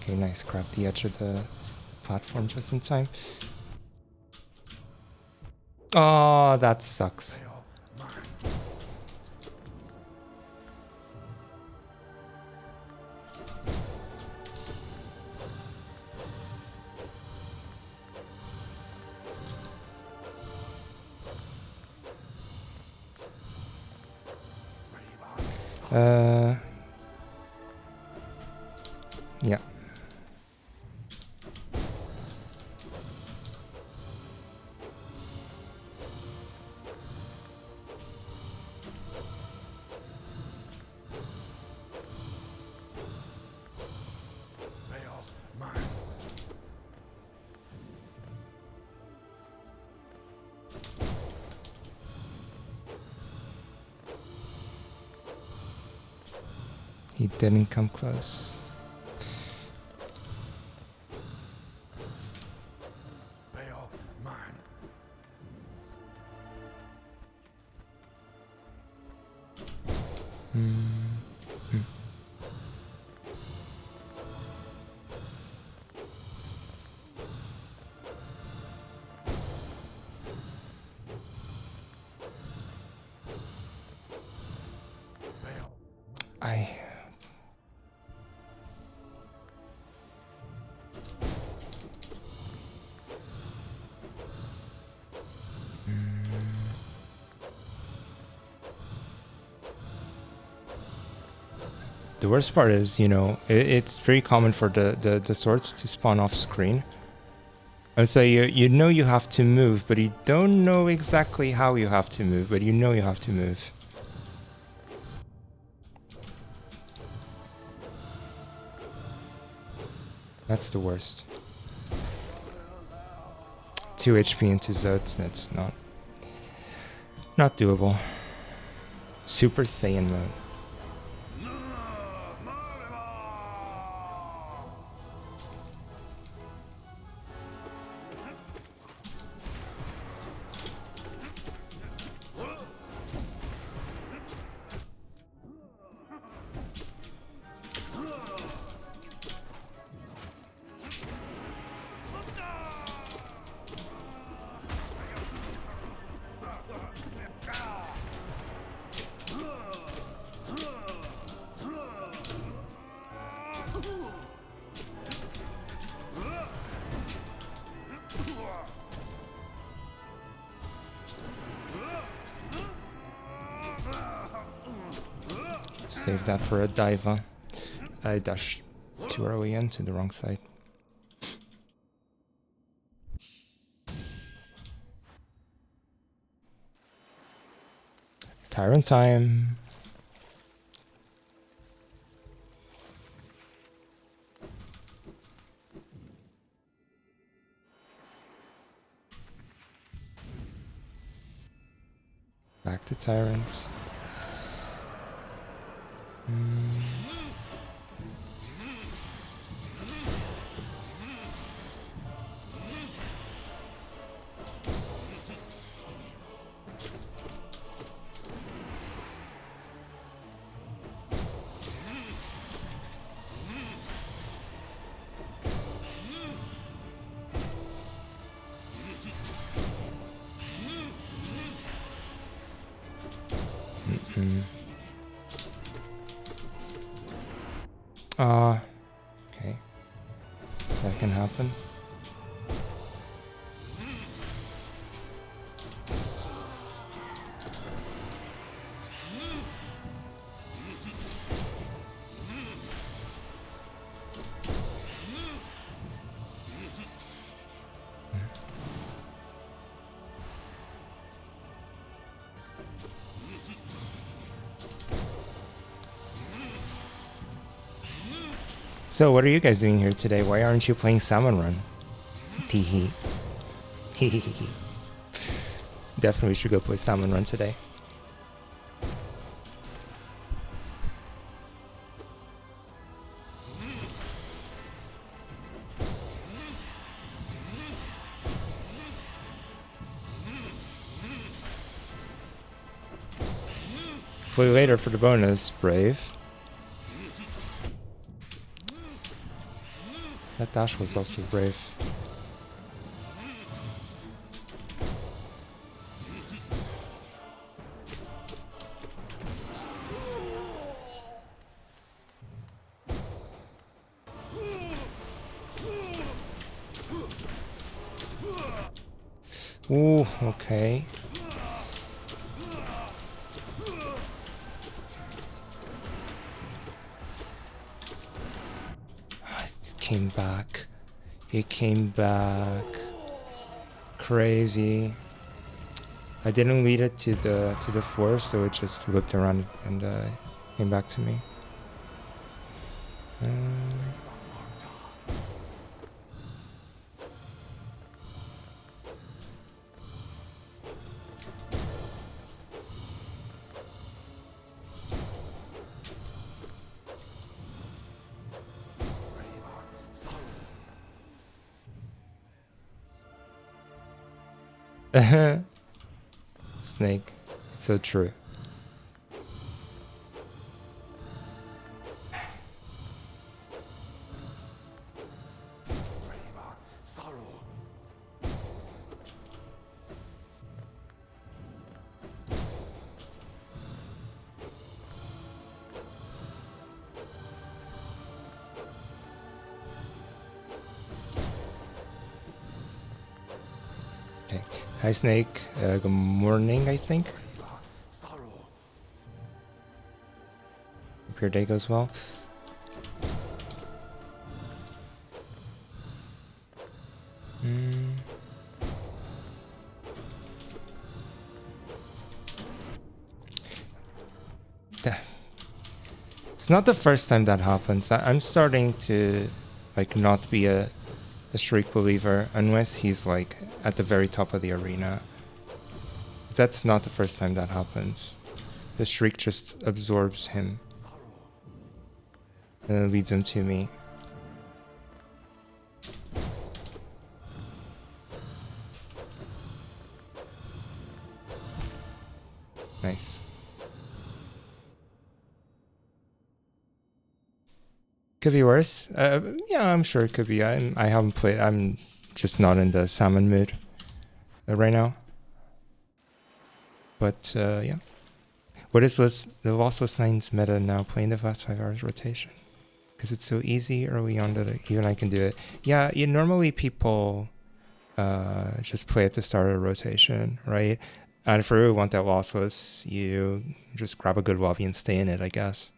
Okay, nice. Grab the edge of the platform just in time. Oh, that sucks. Yeah. He didn't come close. The worst part is, you know, it's very common for the swords to spawn off screen. And so you know you have to move, but you don't know exactly how you have to move, but you know you have to move. That's the worst. 2 HP into Zotes, that's not doable. Super Saiyan mode. Save that for a Diva. I dashed too early into the wrong side. Tyrant time. Back to Tyrant. Okay. That can happen. So what are you guys doing here today? Why aren't you playing Salmon Run? Teehee. Hehehe. Definitely should go play Salmon Run today. Play later for the bonus, Brave. That dash was also brave. Ooh, okay. It came back. It came back. Crazy. I didn't lead it to the force, so it just looped around and came back to me. Snake. It's so true. Okay. Hi Snake. Good morning, I think. Hope your day goes well. It's not the first time that happens. I'm starting to like not be a Shriek believer unless he's like at the very top of the arena. That's not the first time that happens. The Shriek just absorbs him and leads him to me. Nice. Could be worse. Yeah, I'm sure it could be. I haven't played. I'm just not in the salmon mood right now. But yeah. What is the Lossless 9's meta now? Playing the fast 5 hours rotation. Because it's so easy early on that even I can do it. Yeah, normally people just play at the start of a rotation, right? And if you really want that lossless, you just grab a good lobby and stay in it, I guess.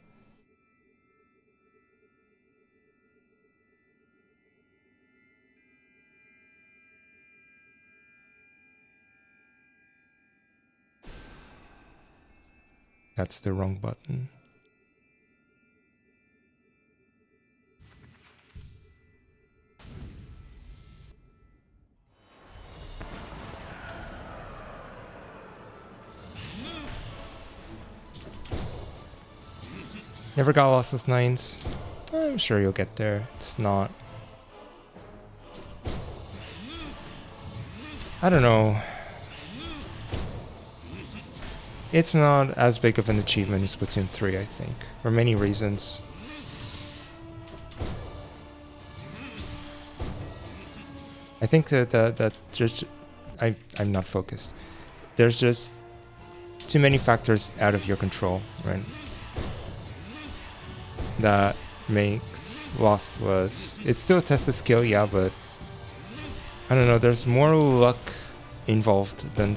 That's the wrong button. Never got lossless 9s. I'm sure you'll get there. It's not... I don't know. It's not as big of an achievement as Splatoon 3, I think. For many reasons. I think that just... I'm not focused. There's just too many factors out of your control, right? That makes lossless. It's still a test of skill, yeah, but I don't know. There's more luck involved than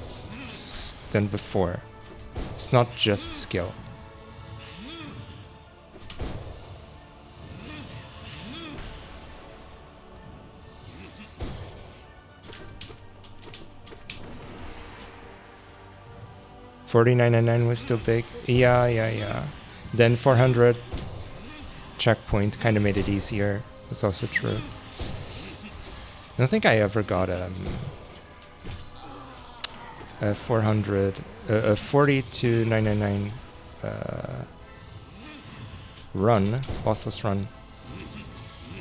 before. It's not just skill. $49.99 was still big. Yeah. Then 400 checkpoint kind of made it easier. That's also true. I don't think I ever got a 400, a 40 to 999 run, lossless run.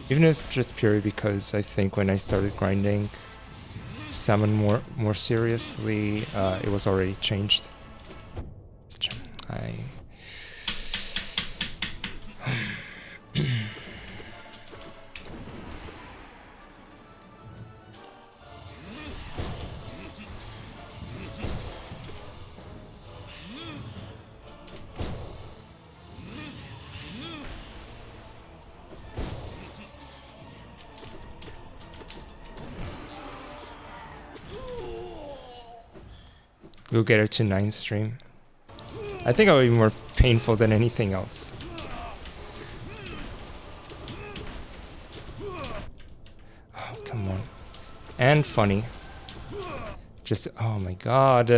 Even if just purely because I think when I started grinding salmon more seriously, it was already changed. Go get her to 9 stream. I think that would be more painful than anything else. Oh, come on. And funny. Just, oh my god.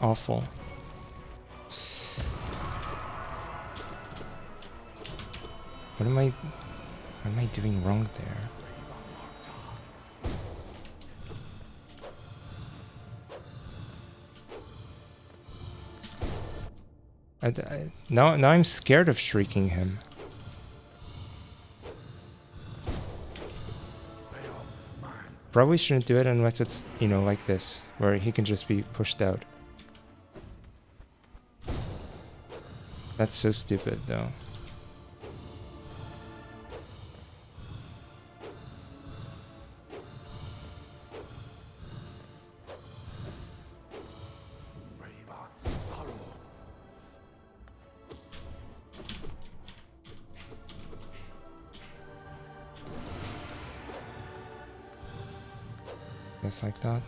Awful. What am I doing wrong there? Now I'm scared of shrieking him. Probably shouldn't do it unless it's, you know, like this, where he can just be pushed out. That's so stupid, though. Just like that.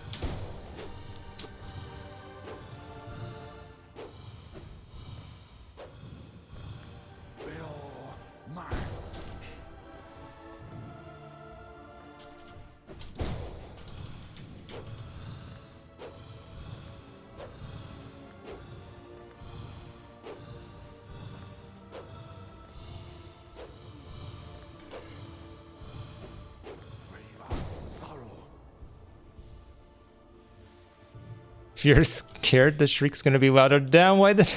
If you're scared the shriek's gonna be louder, damn, why did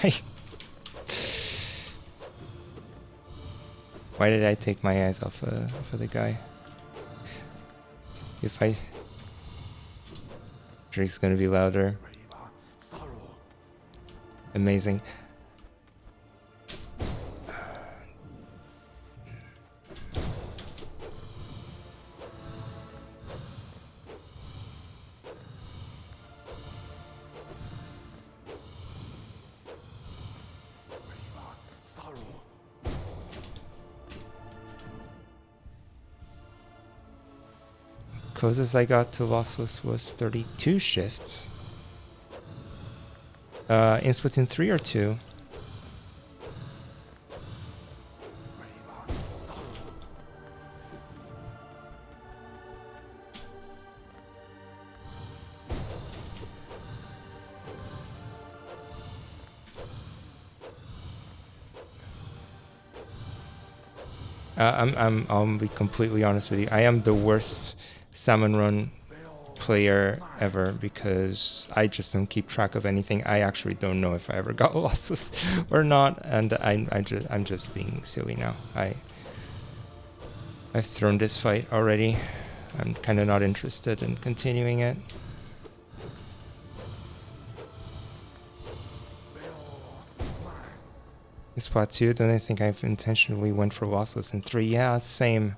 I take my eyes off of the guy? If shriek's gonna be louder. Amazing. Closest I got to lossless was 32 shifts. In Splatoon 3 or 2? I'll be completely honest with you. I am the worst salmon run player ever because I just don't keep track of anything. I actually don't know if I ever got losses or not, and I'm just being silly now. I've thrown this fight already. I'm kind of not interested in continuing it. In Splat 2, don't I think I've intentionally went for lossless in 3? Yeah, same.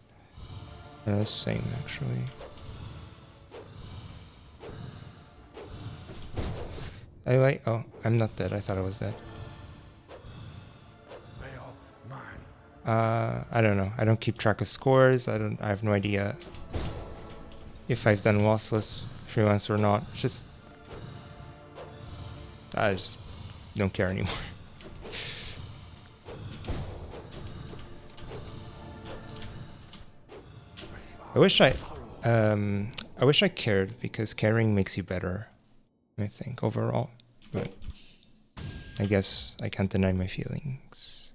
Same actually. Oh, I'm not dead. I thought I was dead. I don't know. I don't keep track of scores. I have no idea if I've done lossless freelance or not. I just don't care anymore. I wish I cared, because caring makes you better, I think, overall. But I guess I can't deny my feelings.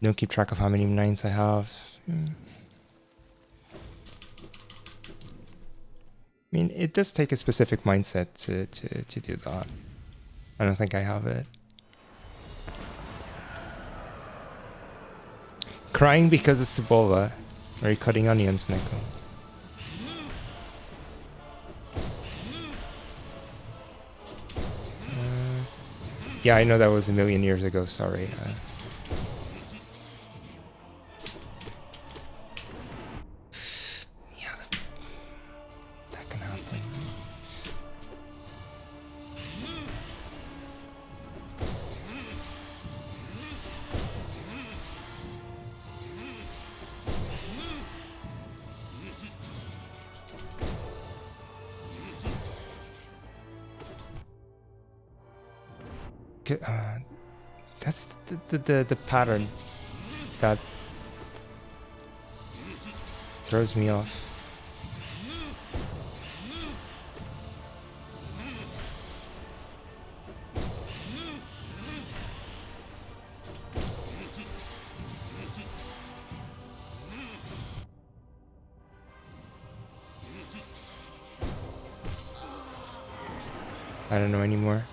Don't keep track of how many 9s I have. I mean, it does take a specific mindset to do that. I don't think I have it. Crying because of Cibola. Are you cutting onions, Nico? Yeah, I know that was a million years ago, sorry. Yeah, that can happen. That's the pattern that throws me off. I don't know anymore.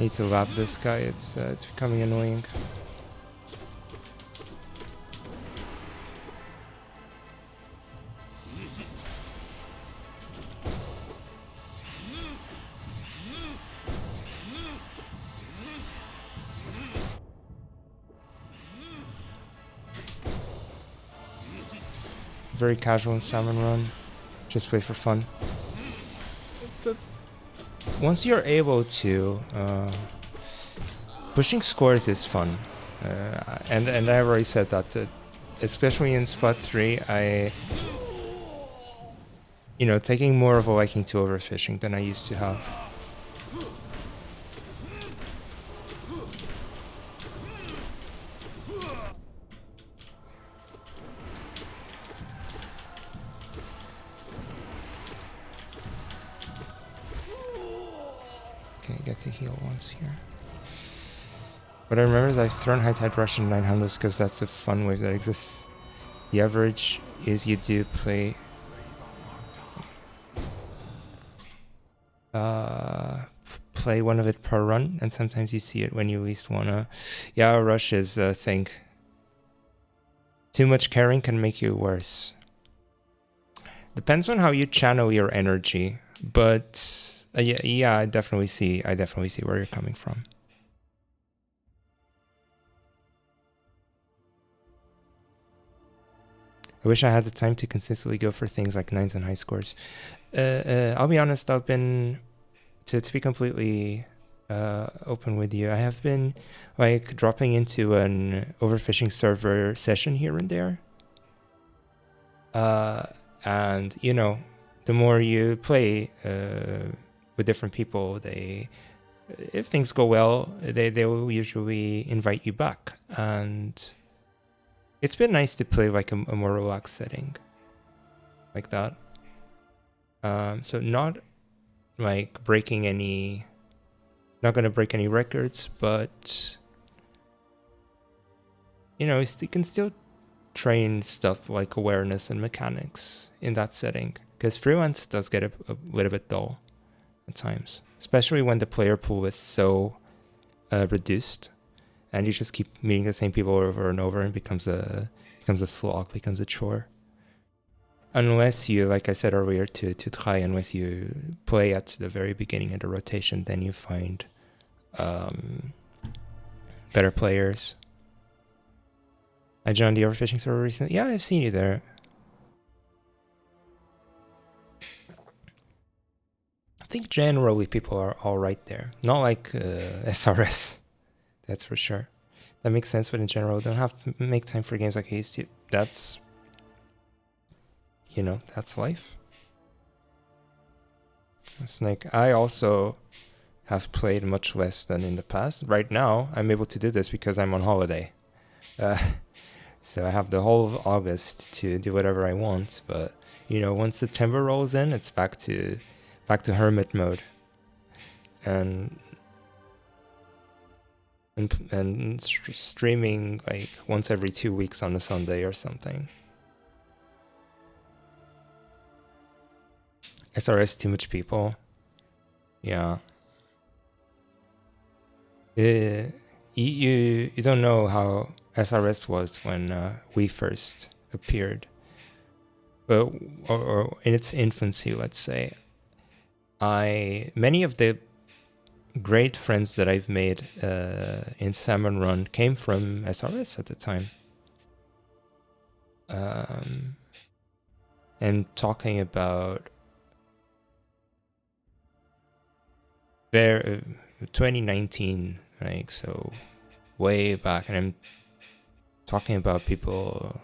Need to lap this guy. It's becoming annoying. Very casual in Salmon Run. Just play for fun. But once you're able to, pushing scores is fun. And I already said that, especially in Spot 3, taking more of a liking to overfishing than I used to have. Okay, get to heal once here. What I remember is I've thrown High Tide Rush in 900s because that's a fun wave that exists. The average is you do play play one of it per run, and sometimes you see it when you least wanna. Yeah, Rush is a thing. Too much carrying can make you worse. Depends on how you channel your energy, but yeah, I definitely see where you're coming from. I wish I had the time to consistently go for things like 9s and high scores. I'll be honest, I've been, to be completely open with you, I have been like dropping into an overfishing server session here and there. And the more you play with different people, if things go well, they will usually invite you back. And it's been nice to play like a more relaxed setting like that. So not like not gonna break any records, but you can still train stuff like awareness and mechanics in that setting, because freelance does get a little bit dull at times, especially when the player pool is so reduced and you just keep meeting the same people over and over, and becomes a slog, becomes a chore. Unless you, like I said earlier to Try, unless you play at the very beginning of the rotation, then you find better players. I joined the overfishing server recently. Yeah, I've seen you there. I think generally people are all right there. Not like SRS, that's for sure. That makes sense, but in general, don't have to make time for games like I used to. That's life. It's like, I also have played much less than in the past. Right now, I'm able to do this because I'm on holiday. So I have the whole of August to do whatever I want. But, once September rolls in, it's back to hermit mode. And streaming like once every 2 weeks on a Sunday or something. SRS, too much people. Yeah. You don't know how SRS was when we first appeared, or in its infancy, let's say. Many of the great friends that I've made in Salmon Run came from SRS at the time. And talking about 2019, like, so way back, and I'm talking about people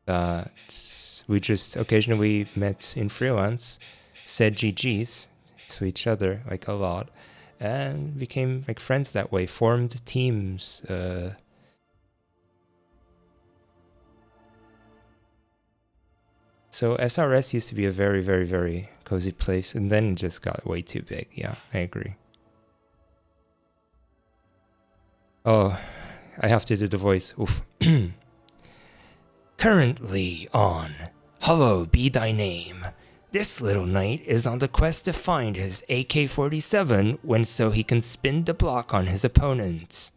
that we just occasionally met in freelance, said GGs to each other like a lot, and became like friends that way, formed teams. So SRS used to be a very, very, very cozy place, and then it just got way too big. Yeah, I agree. Oh, I have to do the voice. Oof. Currently on Hallowed Be Thy Name. This little knight is on the quest to find his AK-47 so he can spin the block on his opponents.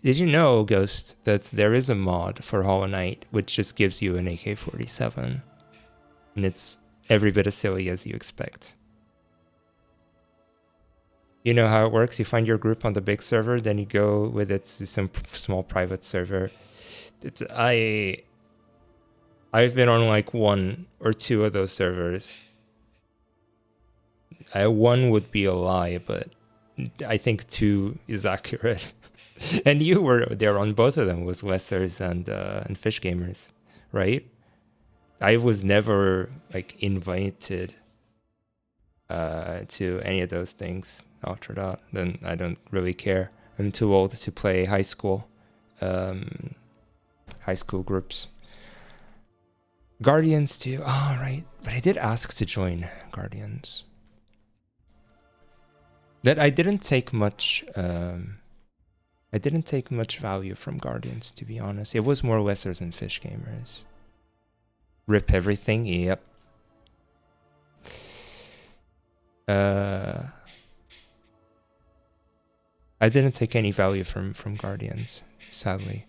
Did you know, Ghost, that there is a mod for Hollow Knight which just gives you an AK-47? And it's every bit as silly as you expect. You know how it works? You find your group on the big server, then you go with it to some small private server. I've been on like 1 or 2 of those servers. One would be a lie, but I think 2 is accurate. And you were there on both of them with Lessers and Fish Gamers, right? I was never like invited to any of those things after that. Then I don't really care. I'm too old to play high school groups. Guardians too. Oh, right. But I did ask to join Guardians. That I didn't take much. I didn't take much value from Guardians, to be honest. It was more Lessers and Fish Gamers. Rip everything. Yep. I didn't take any value from Guardians, sadly.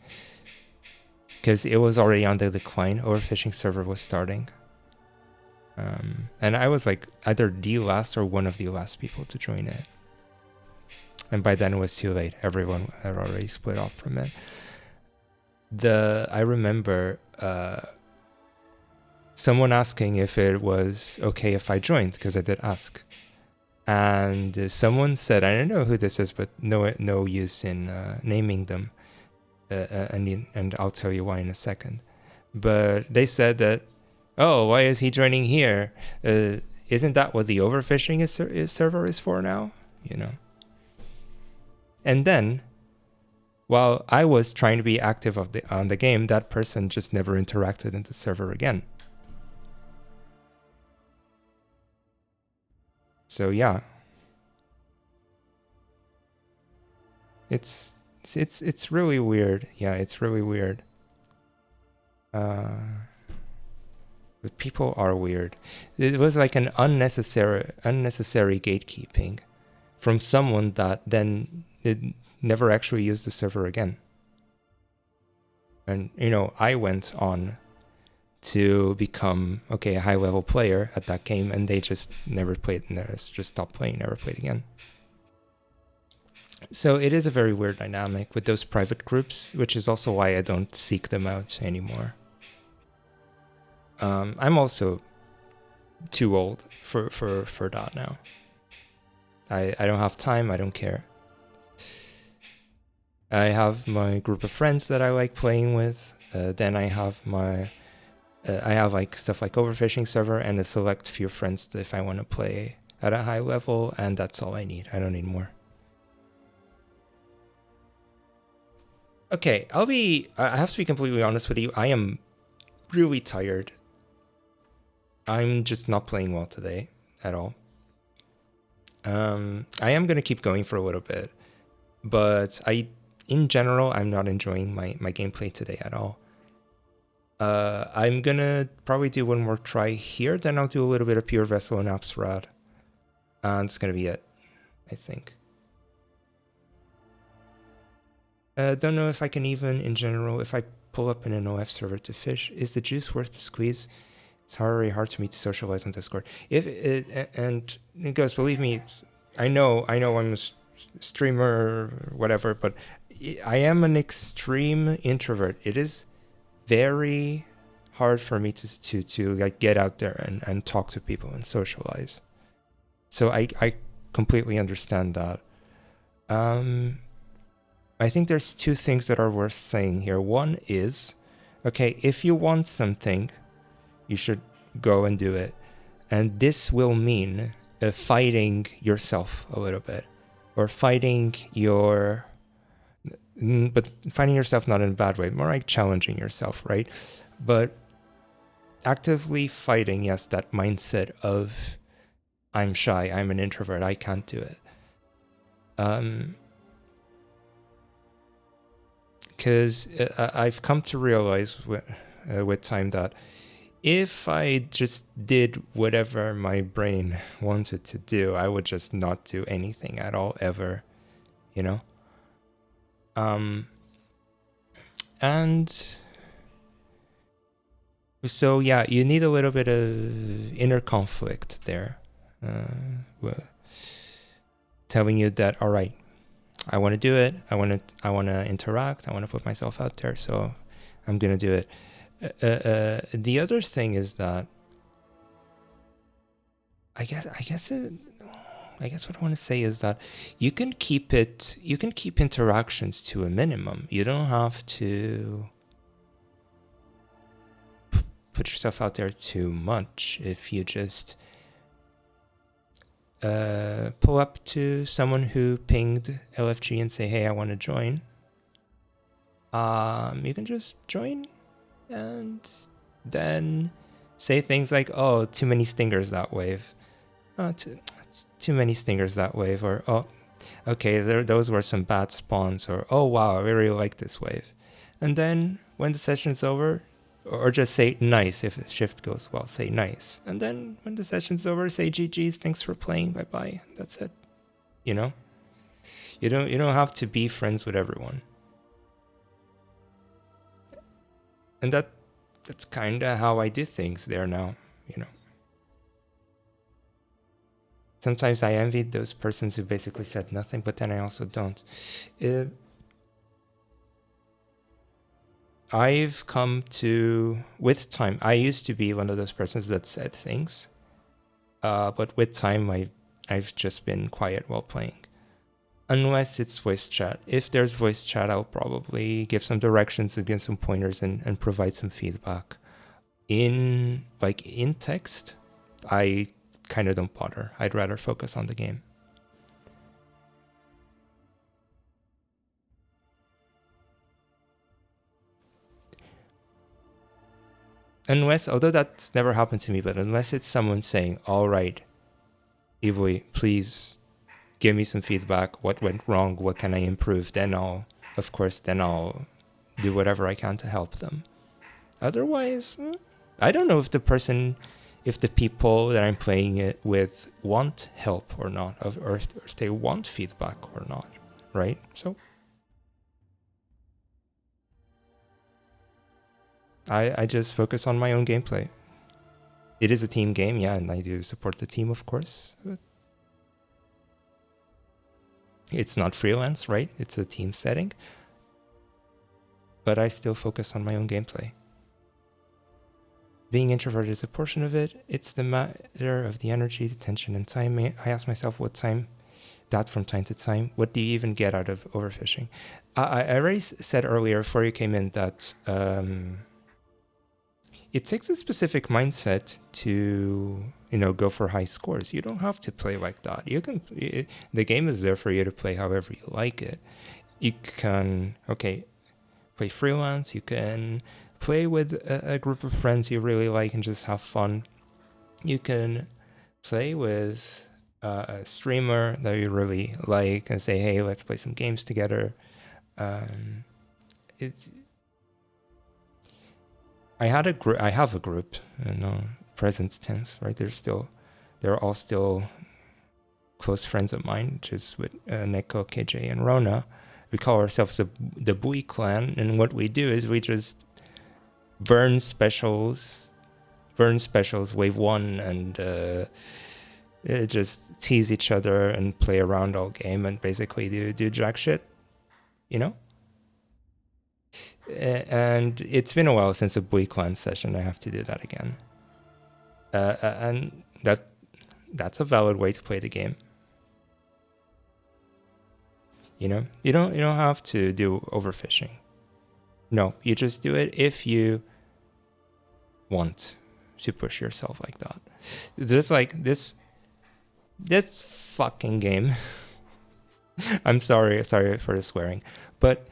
Because it was already on the decline. Overfishing server was starting. And I was like either the last or one of the last people to join it. And by then it was too late. Everyone had already split off from it. I remember someone asking if it was okay if I joined, because I did ask. And someone said, I don't know who this is, but no use in naming them. And I'll tell you why in a second. But they said that, oh, why is he joining here? Isn't that what the overfishing server is for now? You know. And then, while I was trying to be active on the game, that person just never interacted in the server again. So yeah, it's really weird. Yeah, it's really weird. But people are weird. It was like an unnecessary gatekeeping from someone that then never actually used the server again. And I went on to become a high-level player at that game, and they just never played, and just stopped playing, never played again. So it is a very weird dynamic with those private groups, which is also why I don't seek them out anymore. I'm also too old for that now. I don't have time. I don't care. I have my group of friends that I like playing with. Then I have I have like stuff like overfishing server and a select few friends if I want to play at a high level, and that's all I need. I don't need more. Okay, I have to be completely honest with you. I am really tired. I'm just not playing well today at all. I am going to keep going for a little bit, but in general, I'm not enjoying my gameplay today at all. I'm going to probably do one more try here, then I'll do a little bit of Pure Vessel and Apsrad. And it's going to be it, I think. Don't know if I can even, in general, if I pull up in an OF server to fish, is the juice worth the squeeze? It's very hard to me to socialize on Discord. And it goes, believe me, I know I'm a streamer or whatever, but I am an extreme introvert. It is very hard for me to like get out there and talk to people and socialize. So I completely understand that. I think there's 2 things that are worth saying here. One is, okay, if you want something, you should go and do it. And this will mean fighting yourself a little bit, or fighting your, but fighting yourself not in a bad way, more like challenging yourself, right? But actively fighting, yes, that mindset of I'm shy, I'm an introvert, I can't do it. Because I've come to realize with time that if I just did whatever my brain wanted to do, I would just not do anything at all ever, you know? And so, yeah, you need a little bit of inner conflict there. Telling you that, all right, I want to do it. I want to interact. I want to put myself out there. So I'm going to do it. The other thing is that I guess what I want to say is that you can keep interactions to a minimum. You don't have to put yourself out there too much. If you just pull up to someone who pinged LFG and say, hey, I want to join. You can just join and then say things like, oh, too many stingers that wave. Too many stingers that wave. Or, oh, okay, those were some bad spawns. Or, oh, wow, I really like this wave. And then when the session's over, or just say nice if the shift goes well, say nice. And then when the session's over, say GG's, thanks for playing, bye-bye. That's it. You know? You don't have to be friends with everyone. And that's kind of how I do things there now, you know. Sometimes I envy those persons who basically said nothing, but then I also don't. I've come to, with time, I used to be one of those persons that said things, but with time, I've just been quiet while playing. Unless it's voice chat. If there's voice chat, I'll probably give some directions and give some pointers and provide some feedback. In text, I kind of don't bother. I'd rather focus on the game. Unless, although that's never happened to me, but unless it's someone saying, all right, Ivui, please give me some feedback. What went wrong? What can I improve? Then I'll do whatever I can to help them. Otherwise, I don't know if the people that I'm playing it with want help or not, or if they want feedback or not, right? So I just focus on my own gameplay. It is a team game, yeah, and I do support the team, of course. But it's not freelance, right? It's a team setting. But I still focus on my own gameplay. Being introverted is a portion of it. It's the matter of the energy, the tension, and time. I ask myself from time to time, what do you even get out of overfishing? I already said earlier, before you came in, that it takes a specific mindset to, go for high scores. You don't have to play like that. The game is there for you to play however you like it. You can, play freelance. You can play with a group of friends you really like and just have fun. You can play with a streamer that you really like and say, hey, let's play some games together. I have a group, present tense, right? They're all still close friends of mine, which is with Neko, KJ, and Rona. We call ourselves the Bui Clan, and what we do is we just burn specials wave 1, and just tease each other and play around all game and basically do jack shit, And it's been a while since a Bui Clan session. I have to do that again. And that's a valid way to play the game. You don't have to do overfishing. No, you just do it if you want to push yourself like that. Just like this This fucking game. I'm sorry for the swearing, but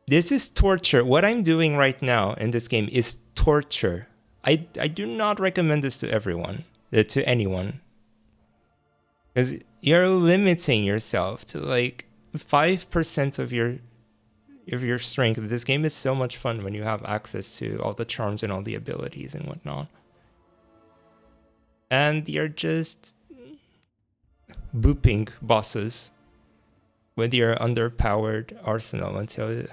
this is torture. What I'm doing right now in this game is torture. I do not recommend this to everyone, to anyone, because you're limiting yourself to like 5% of your strength. This game is so much fun when you have access to all the charms and all the abilities and whatnot, and you're just booping bosses with your underpowered arsenal until you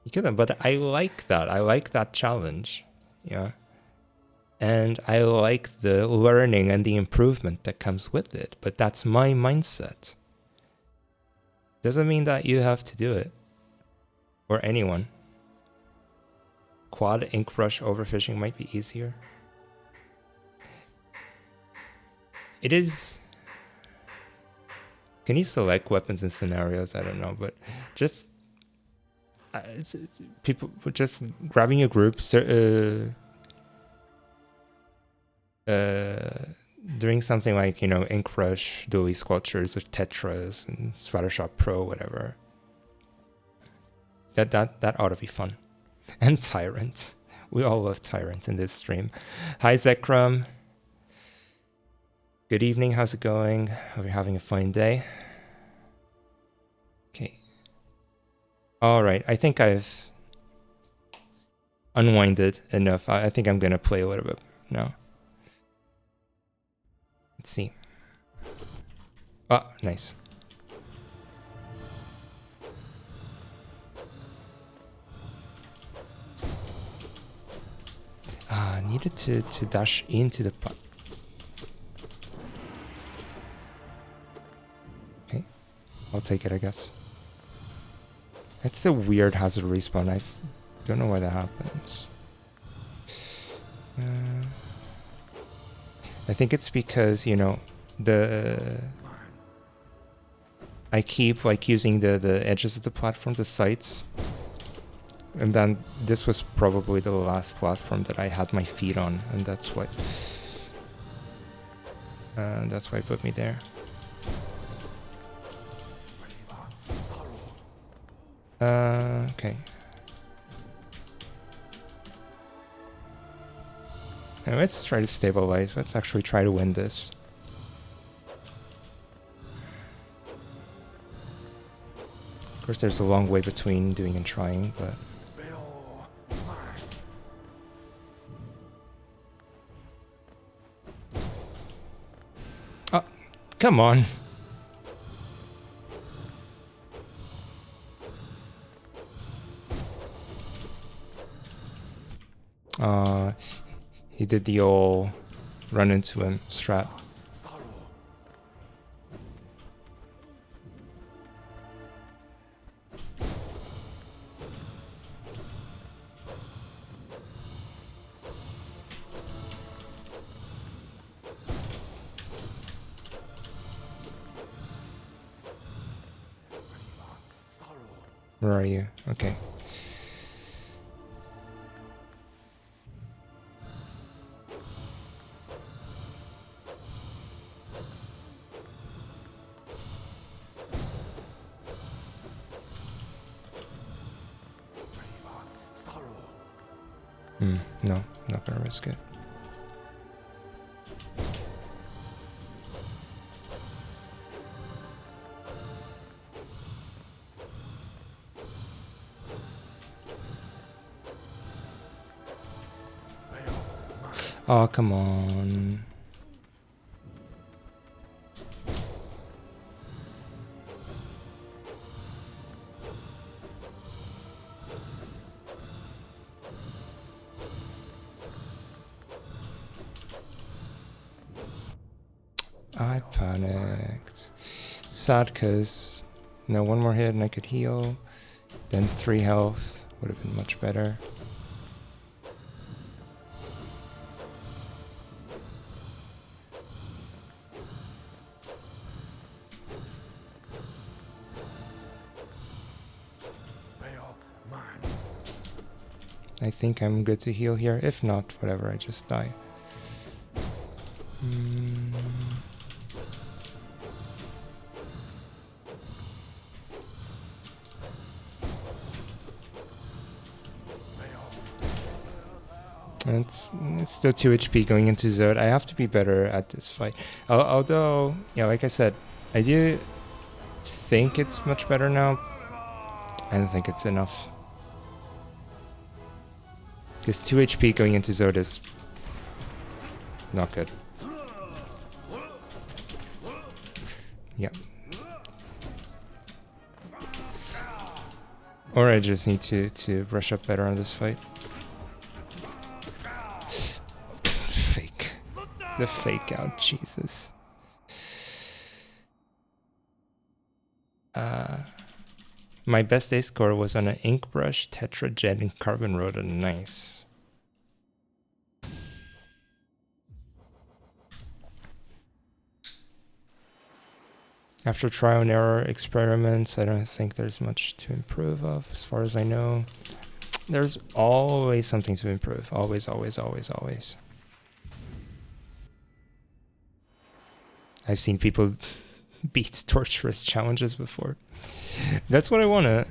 kill them. But I like that. I like that challenge. Yeah. And I like the learning and the improvement that comes with it. But that's my mindset. Doesn't mean that you have to do it. Or anyone. Quad ink rush overfishing might be easier. It is. Can you select weapons and scenarios? I don't know, but just it's people just grabbing a group, doing something like, you know, Ink Rush, Dually Sculptures, or Tetras, and Splattershot Pro, whatever. That ought to be fun. And Tyrant. We all love Tyrant in this stream. Hi, Zekram. Good evening, how's it going? Hope you're having a fine day. Okay. Alright, I think I've unwinded enough. I think I'm gonna play a little bit now. Let's see. Oh, nice. Needed to dash into the pot. Okay, I'll take it, I guess. It's a weird hazard respawn. I don't know why that happens. I think it's because, you know, I keep like using the edges of the platform, the sides. And then this was probably the last platform that I had my feet on, and that's what put me there. Okay. Now let's try to stabilize. Let's actually try to win this. Of course, there's a long way between doing and trying, but... Oh, come on. He did the old run into him strat. Where are you? Okay. No, not gonna risk it. Oh, come on. I panicked. Sad because, no, one more hit and I could heal. Then 3 health would have been much better. I think I'm good to heal here. If not, whatever, I just die. It's still 2 HP going into Zod. I have to be better at this fight. Although, yeah, like I said, I do think it's much better now. I don't think it's enough. Because 2 HP going into Zod is not good. Yeah. Or I just need to brush up better on this fight. Fake. The fake out, Jesus. My best day score was on an ink brush, tetrajet, and carbon rotor. Nice. After trial and error experiments, I don't think there's much to improve of, as far as I know. There's always something to improve. Always, always, always, always. I've seen people beat torturous challenges before. That's what I want to.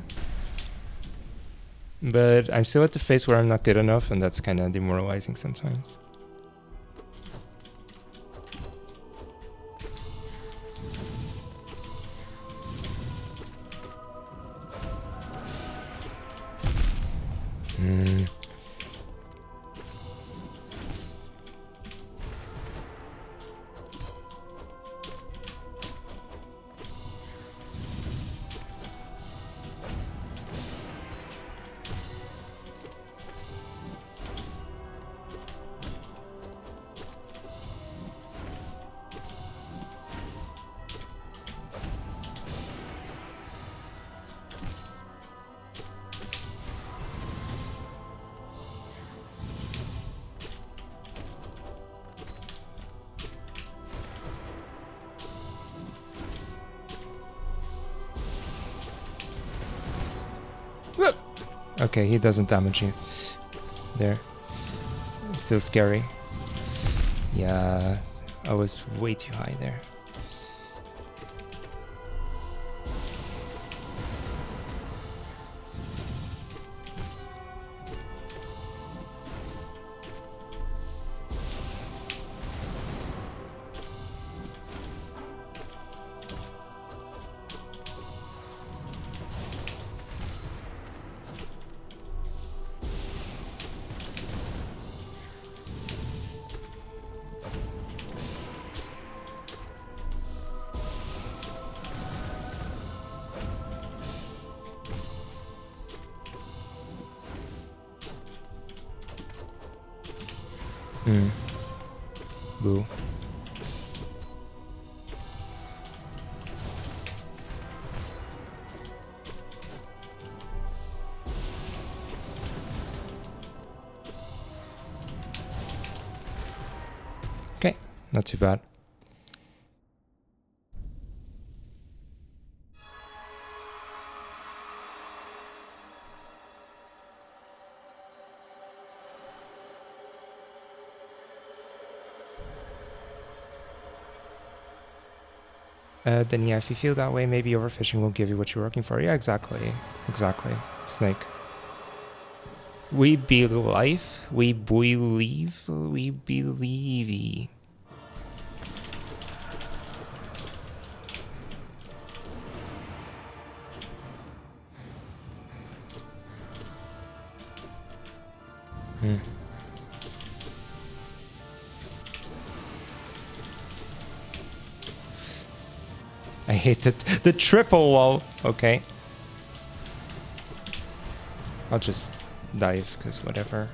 But I'm still at the phase where I'm not good enough, and that's kind of demoralizing sometimes. Okay, he doesn't damage you. There. It's still scary. Yeah, I was way too high there. Blue. Okay, not too bad. Then yeah, if you feel that way, maybe overfishing will give you what you're working for. Yeah, exactly. Exactly. Snake. We believe. We believe. We believe. I hate the triple wall. Okay. I'll just dive, because whatever.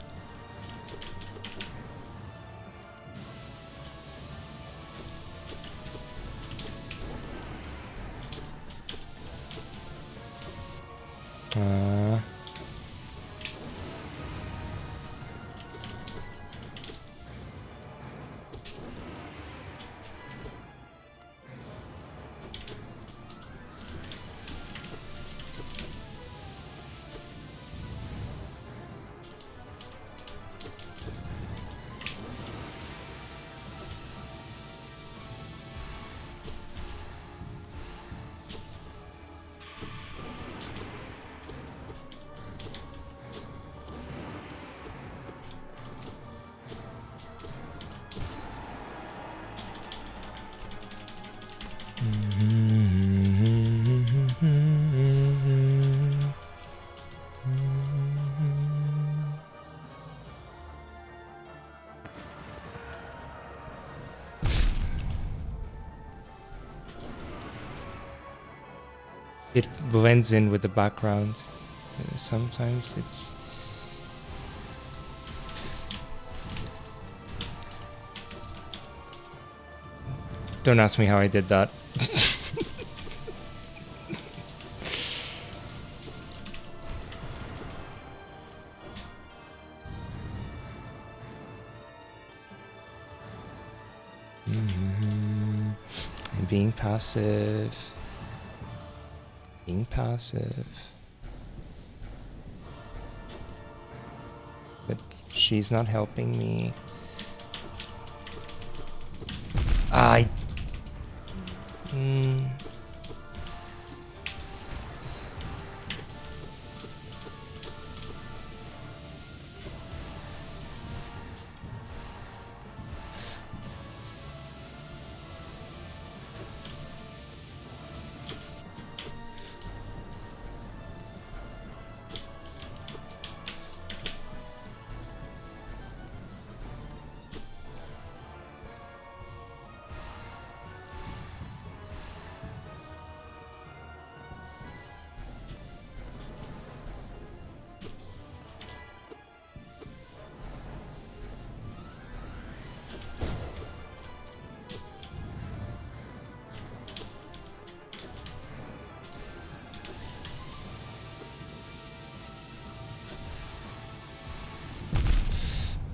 it blends in with the background. Sometimes it's... Don't ask me how I did that. I'm being passive. Being passive. But she's not helping me.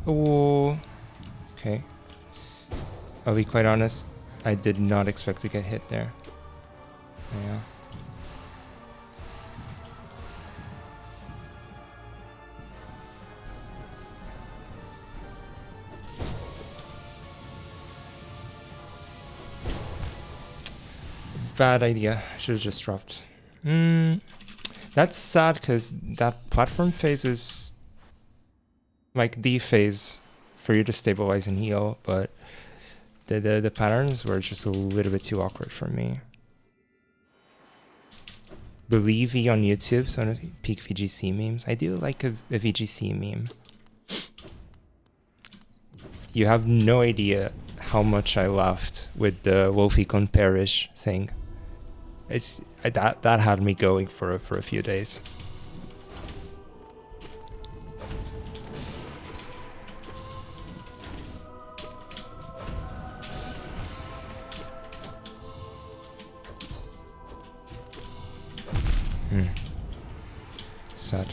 Oh, okay. I'll be quite honest, I did not expect to get hit there. Yeah. Bad idea. Should have just dropped. That's sad because that platform phase is like the phase for you to stabilize and heal, but the patterns were just a little bit too awkward for me. Believe E on YouTube, so peak VGC memes. I do like a VGC meme. You have no idea how much I laughed with the Wolfie con Perish thing. It's that had me going for a few days. Sad.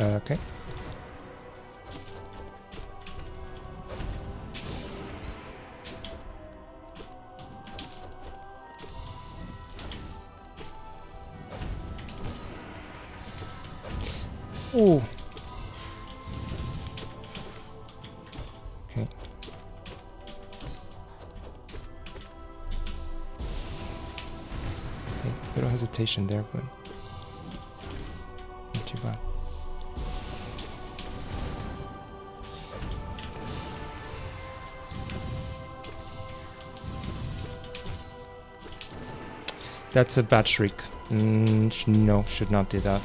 Okay. Ooh. Okay. Okay, little hesitation there, but not too bad. That's a bad shriek. No, should not do that.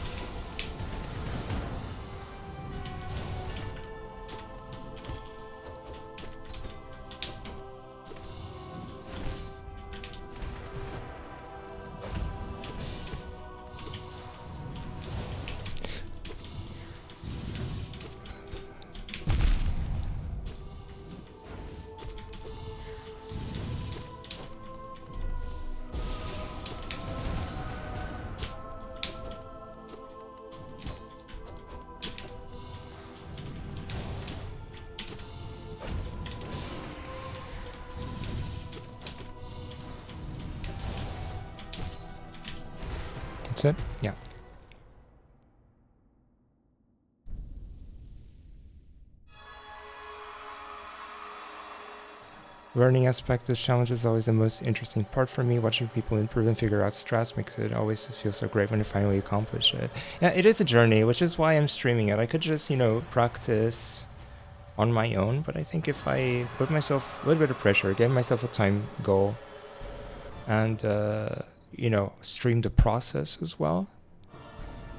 That's it? Yeah. Learning aspect of challenge is always the most interesting part for me. Watching people improve and figure out strats makes it always feel so great when you finally accomplish it. Yeah, it is a journey, which is why I'm streaming it. I could just, practice on my own, but I think if I put myself a little bit of pressure, give myself a time goal, and, stream the process as well,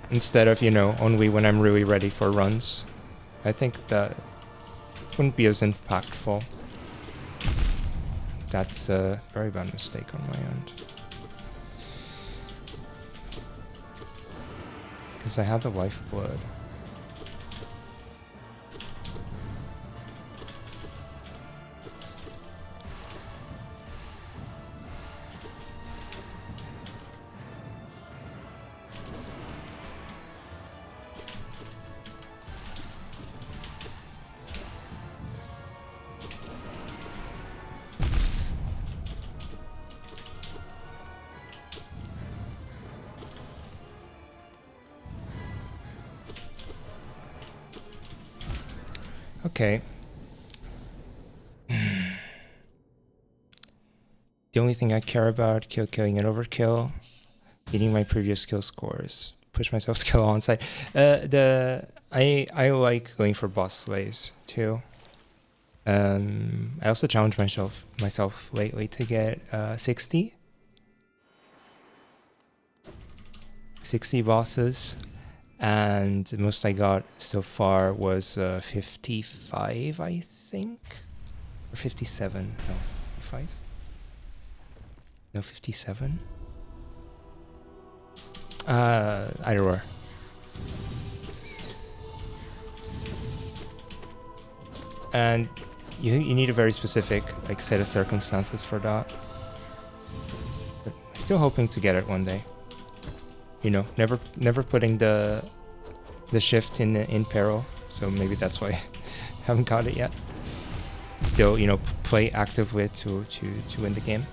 instead of, only when I'm really ready for runs, I think that wouldn't be as impactful. That's a very bad mistake on my end. Because I had the lifeblood. Okay. The only thing I care about, killing and overkill, beating my previous kill scores, push myself to kill on site. I like going for boss slays too. I also challenge myself lately to get 60 bosses, and the most I got so far was 55, I think, or 57. No, 5. No, 57. Either or. And you need a very specific set of circumstances for that. But still hoping to get it one day. You know, never putting the shift in peril. So maybe that's why I haven't got it yet. Still, you know, play actively to win the game.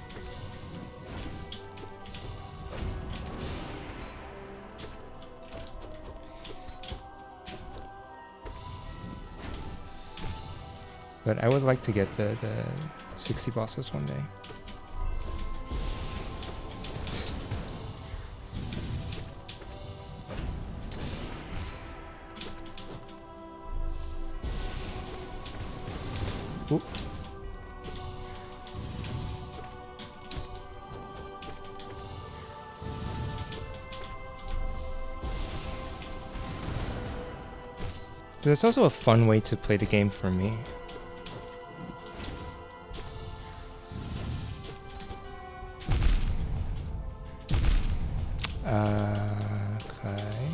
But I would like to get the 60 bosses one day. Ooh. But it's also a fun way to play the game for me. Okay.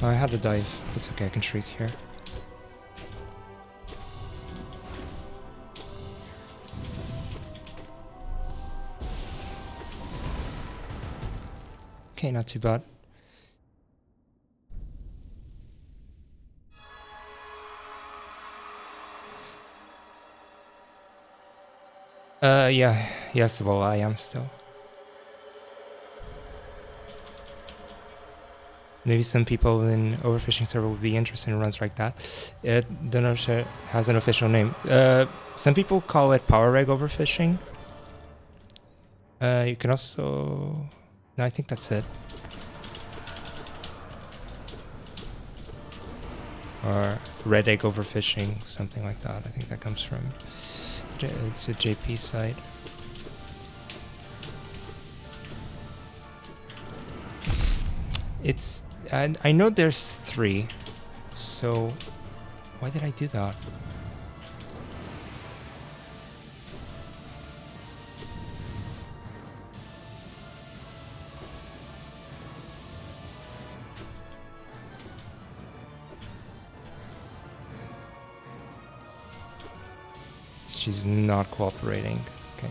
Oh, I had to dive. It's okay, I can shriek here. Okay, not too bad. Yeah. Yes, well, I am still. Maybe some people in overfishing server would be interested in runs like that. It has an official name. Some people call it power reg overfishing. You can also... No, I think that's it. Or red egg overfishing, something like that. I think that comes from... It's a JP site. It's... I know there's 3, so why did I do that? She's not cooperating. Okay.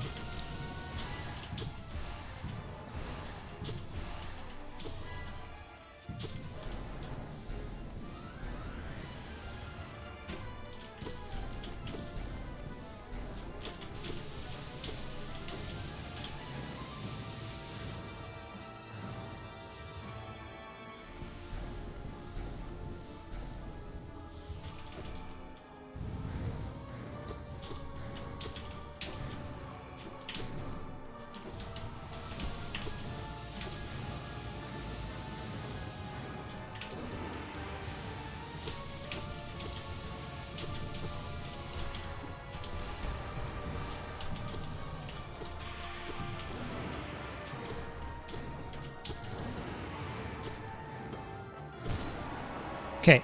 Okay.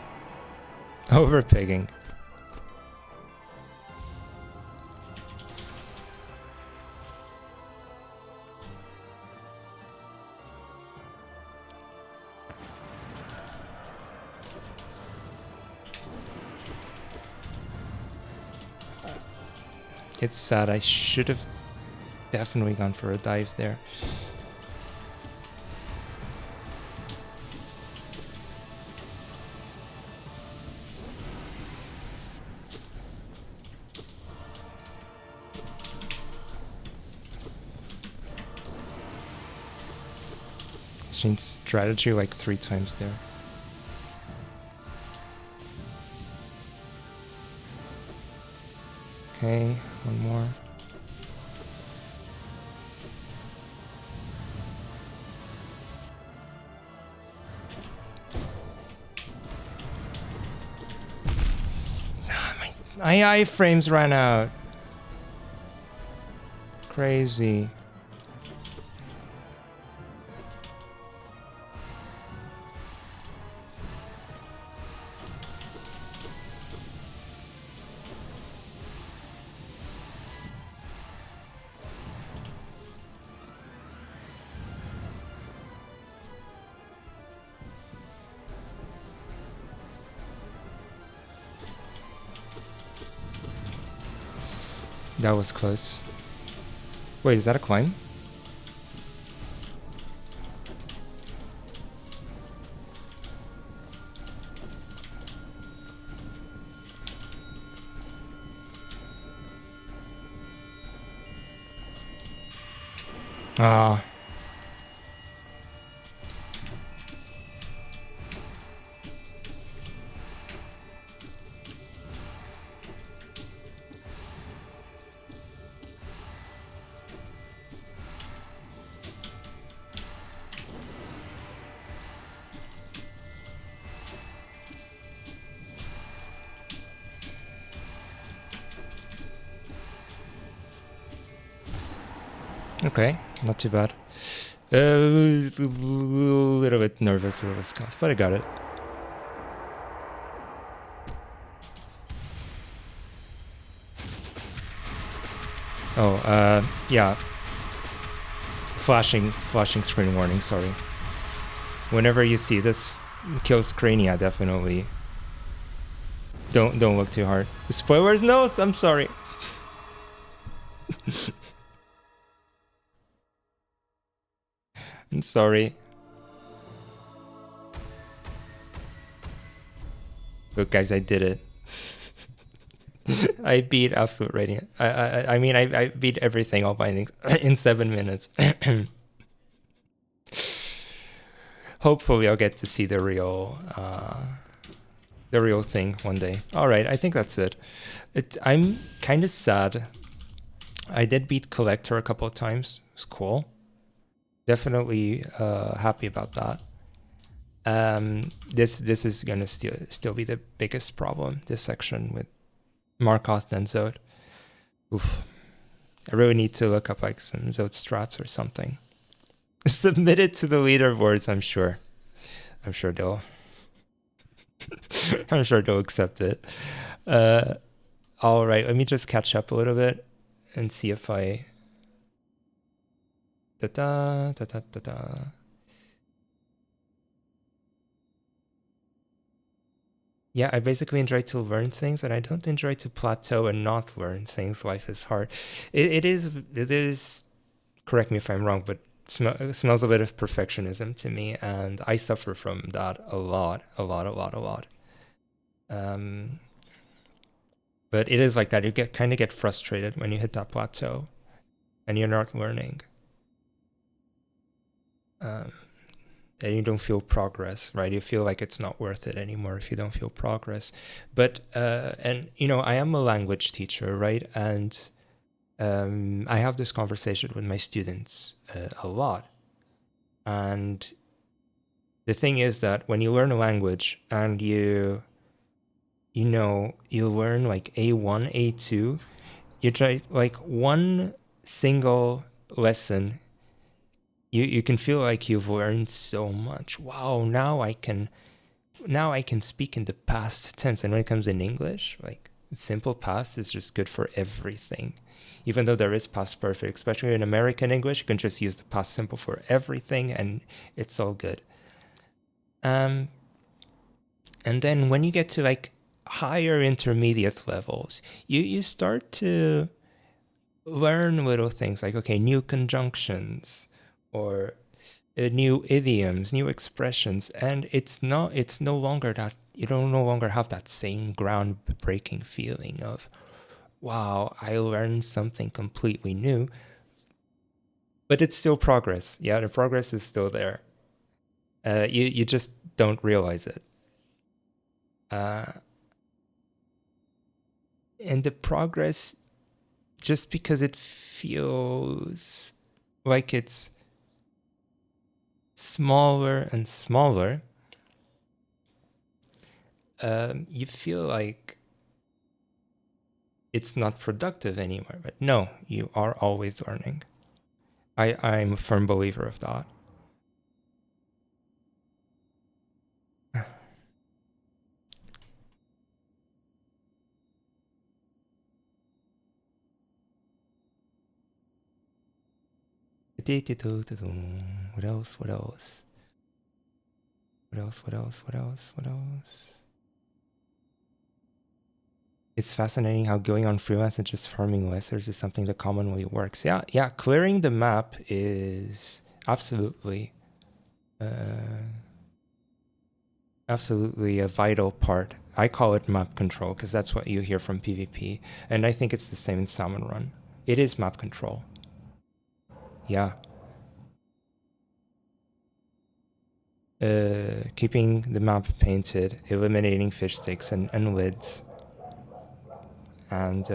Overpigging. It's sad. I should have definitely gone for a dive there. Changed strategy like 3 times there. Okay, one more. My iframes ran out. Crazy. That was close. Wait, is that a climb? Ah. Okay, not too bad. A little bit nervous, a little scuff, but I got it. Oh, yeah. Flashing screen warning, sorry. Whenever you see this kill screen, yeah, definitely. Don't look too hard. Spoilers? No, I'm sorry. I'm sorry. Look, guys, I did it. I beat Absolute Radiant. I mean, I beat everything, all bindings, in 7 minutes. Hopefully, I'll get to see the real thing one day. All right, I think that's it. I'm kind of sad. I did beat Collector a couple of times. It's cool. Definitely happy about that. This is gonna still be the biggest problem, this section with Markoth and Zod. Oof. I really need to look up like some Zod strats or something. Submit it to the leaderboards, I'm sure. I'm sure they'll I'm sure they'll accept it. All right, let me just catch up a little bit and see if I Yeah, I basically enjoy to learn things, and I don't enjoy to plateau and not learn things. Life is hard. It is. Correct me if I'm wrong, but it smells a bit of perfectionism to me, and I suffer from that a lot. But it is like that. You kind of get frustrated when you hit that plateau, and you're not learning. And you don't feel progress, right? You feel like it's not worth it anymore if you don't feel progress. But and you know, I am a language teacher, right? And I have this conversation with my students a lot. And the thing is that when you learn a language and you learn like A1, A2, you try like one single lesson, you can feel like you've learned so much. Wow, now I can now I can speak in the past tense. And when it comes in English, like simple past is just good for everything. Even though there is past perfect, especially in American English, you can just use the past simple for everything and it's all good. And then when you get to like higher intermediate levels, you start to learn little things like, okay, new conjunctions or new idioms, new expressions, and it's no longer that you don't no longer have that same groundbreaking feeling of, wow, I learned something completely new. But it's still progress. Yeah, the progress is still there. You just don't realize it. And the progress, just because it feels like it's smaller and smaller, you feel like it's not productive anymore. But no, you are always learning. I'm a firm believer of that. What else? What else? What else? What else? What else? What else? It's fascinating how going on freelance and just farming lessers is something that commonly works. Yeah. Clearing the map is absolutely, absolutely a vital part. I call it map control because that's what you hear from PvP, and I think it's the same in Salmon Run. It is map control. Yeah. Keeping the map painted, eliminating fish sticks and lids, and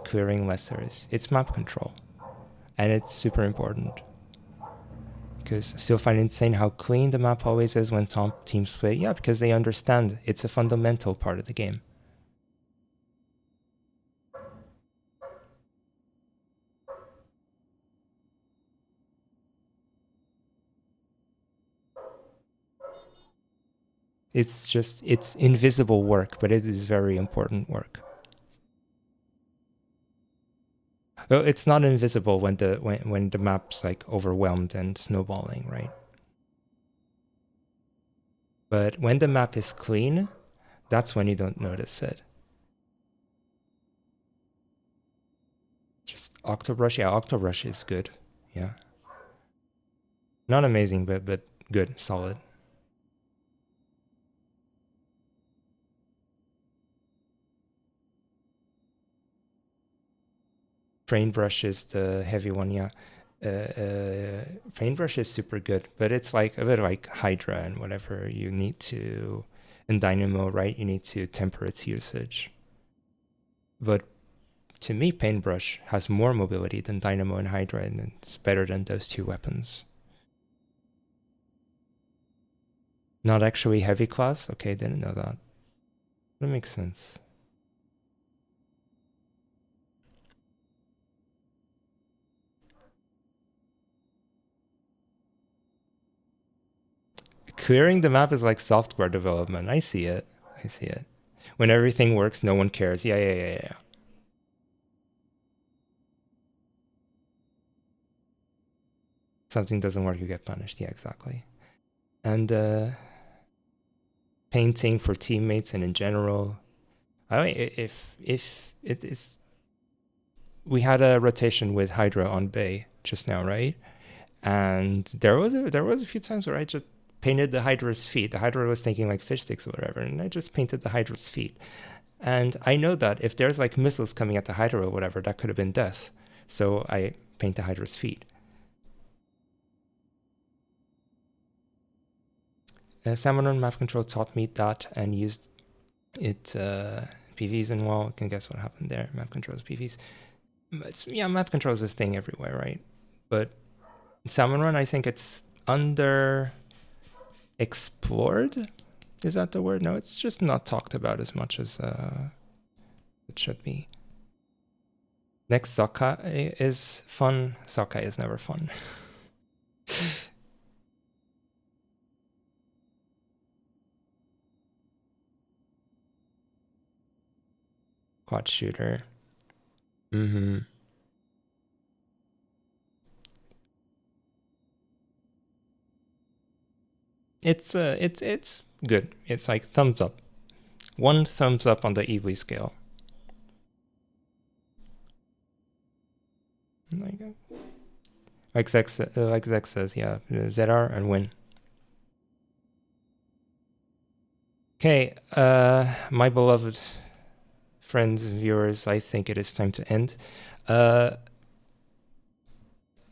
clearing lessers. It's map control, and it's super important. Because I still find it insane how clean the map always is when top teams play. Yeah, because they understand it's a fundamental part of the game. It's invisible work, but it is very important work. Well, it's not invisible when the map's like overwhelmed and snowballing, right? But when the map is clean, that's when you don't notice it. Just Octobrush, yeah, Octobrush is good. Yeah. Not amazing, but good, solid. Paintbrush is the heavy one, yeah. Paintbrush is super good, but it's like a bit like Hydra and whatever. You need to, in Dynamo, right? You need to temper its usage. But to me, Paintbrush has more mobility than Dynamo and Hydra, and it's better than those two weapons. Not actually heavy class? Okay, didn't know that. That makes sense. Clearing the map is like software development. I see it. I see it. When everything works, no one cares. Yeah. Something doesn't work, you get punished. Yeah, exactly. And painting for teammates and in general. I mean, if it is, we had a rotation with Hydra on Bay just now, right? And there was a few times where I just painted the Hydra's feet. The Hydra was thinking like fish sticks or whatever, and I just painted the Hydra's feet. And I know that if there's like missiles coming at the Hydra or whatever, that could have been death. So I paint the Hydra's feet. Salmon on map control taught me that and used it PVs, and well, you can guess what happened there. Map controls PVs. Yeah, map controls this thing everywhere, right? But in Salmon Run, I think it's under explored. Is that the word? No, it's just not talked about as much as it should be. Next, Sokai is fun. Sokai is never fun. quad shooter. Mm-hmm. It's good. It's like thumbs up. 1 thumbs up on the Evely scale. Like Zek says, yeah, ZR and win. Okay, my beloved friends and viewers, I think it is time to end.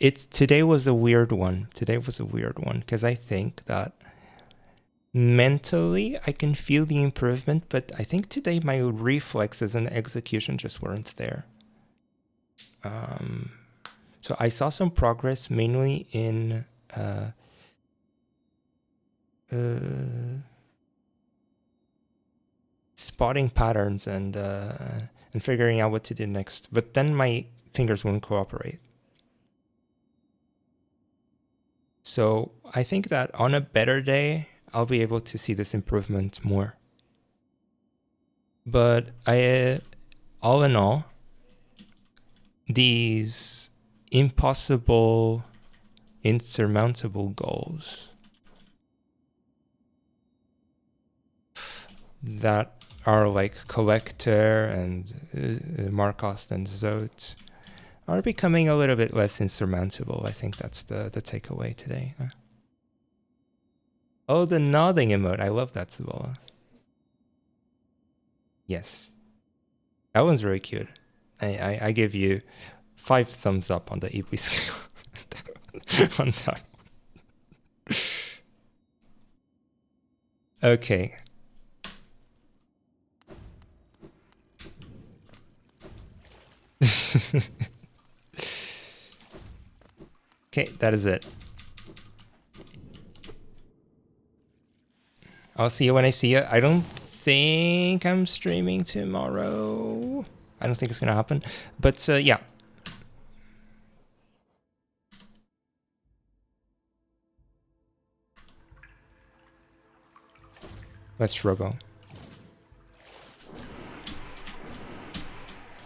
Today was a weird one. Because I think that mentally I can feel the improvement, but I think today my reflexes and execution just weren't there. So I saw some progress mainly in spotting patterns and figuring out what to do next. But then my fingers wouldn't cooperate. So I think that on a better day, I'll be able to see this improvement more. But all in all, these impossible, insurmountable goals that are like Collector and Markost and Zote are becoming a little bit less insurmountable. I think that's the takeaway today. Oh, the nodding emote. I love that, Cibola. Yes. That one's really cute. I give you 5 thumbs up on the Evely scale. On that. Okay. Okay, that is it. I'll see you when I see you. I don't think I'm streaming tomorrow. I don't think it's gonna happen. But yeah. Let's struggle.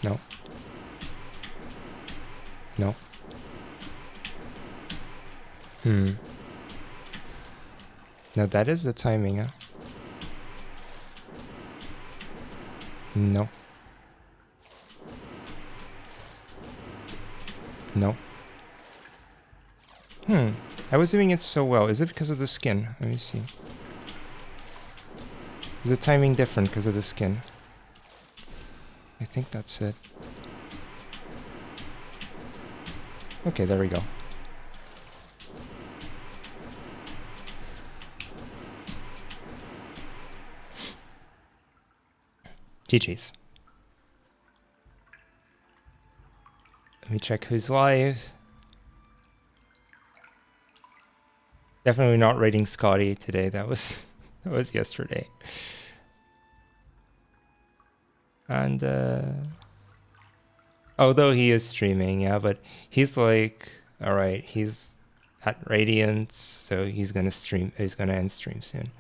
No. No. No, that is the timing, huh? No. No. I was doing it so well. Is it because of the skin? Let me see. Is the timing different because of the skin? I think that's it. Okay, there we go. GG's. Let me check who's live. Definitely not rating Scotty today. That was yesterday. And although he is streaming, yeah, but he's like, all right, he's at Radiance, so he's gonna end stream soon.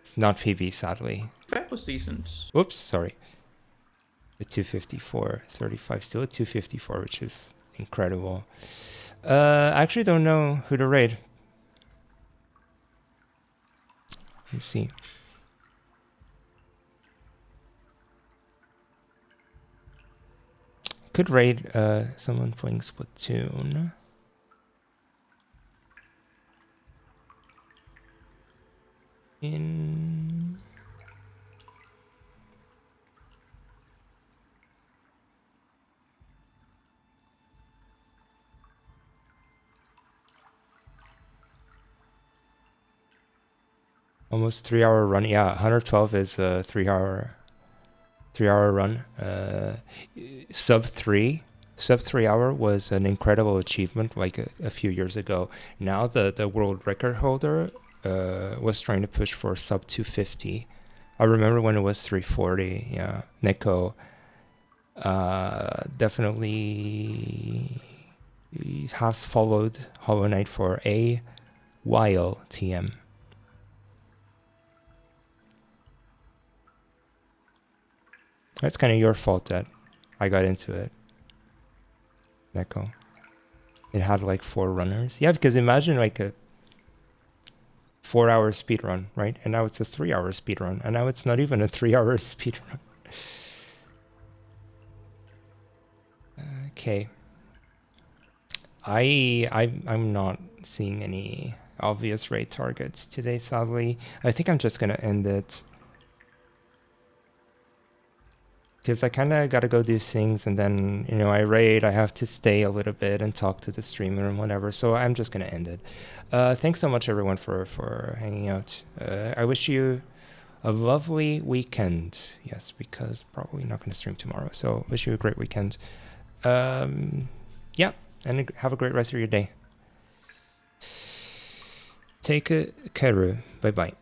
It's not PB, sadly. That was decent. Whoops, sorry. The 254, 35, still at 254, which is incredible. I actually don't know who to raid. Let me see. Could raid someone playing Splatoon. In almost 3-hour run. Yeah, 112 is a 3-hour run. Sub 3 hour was an incredible achievement like a few years ago. Now the world record holder was trying to push for sub 250. I remember when it was 340. Yeah, Neko definitely has followed Hollow Knight for a while. TM. That's kind of your fault that I got into it, Neko. It had like 4 runners. Yeah, because imagine like a 4-hour speed run, right? And now it's a 3-hour speed run, and now it's not even a 3-hour speed run. Okay. I'm not seeing any obvious raid targets today, sadly. I think I'm just gonna end it, because I kind of got to go do things, and then, you know, I raid, I have to stay a little bit and talk to the streamer and whatever, so I'm just going to end it. Thanks so much, everyone, for hanging out. I wish you a lovely weekend. Yes, because probably not going to stream tomorrow, so wish you a great weekend. Yeah, and have a great rest of your day. Take care. Bye-bye.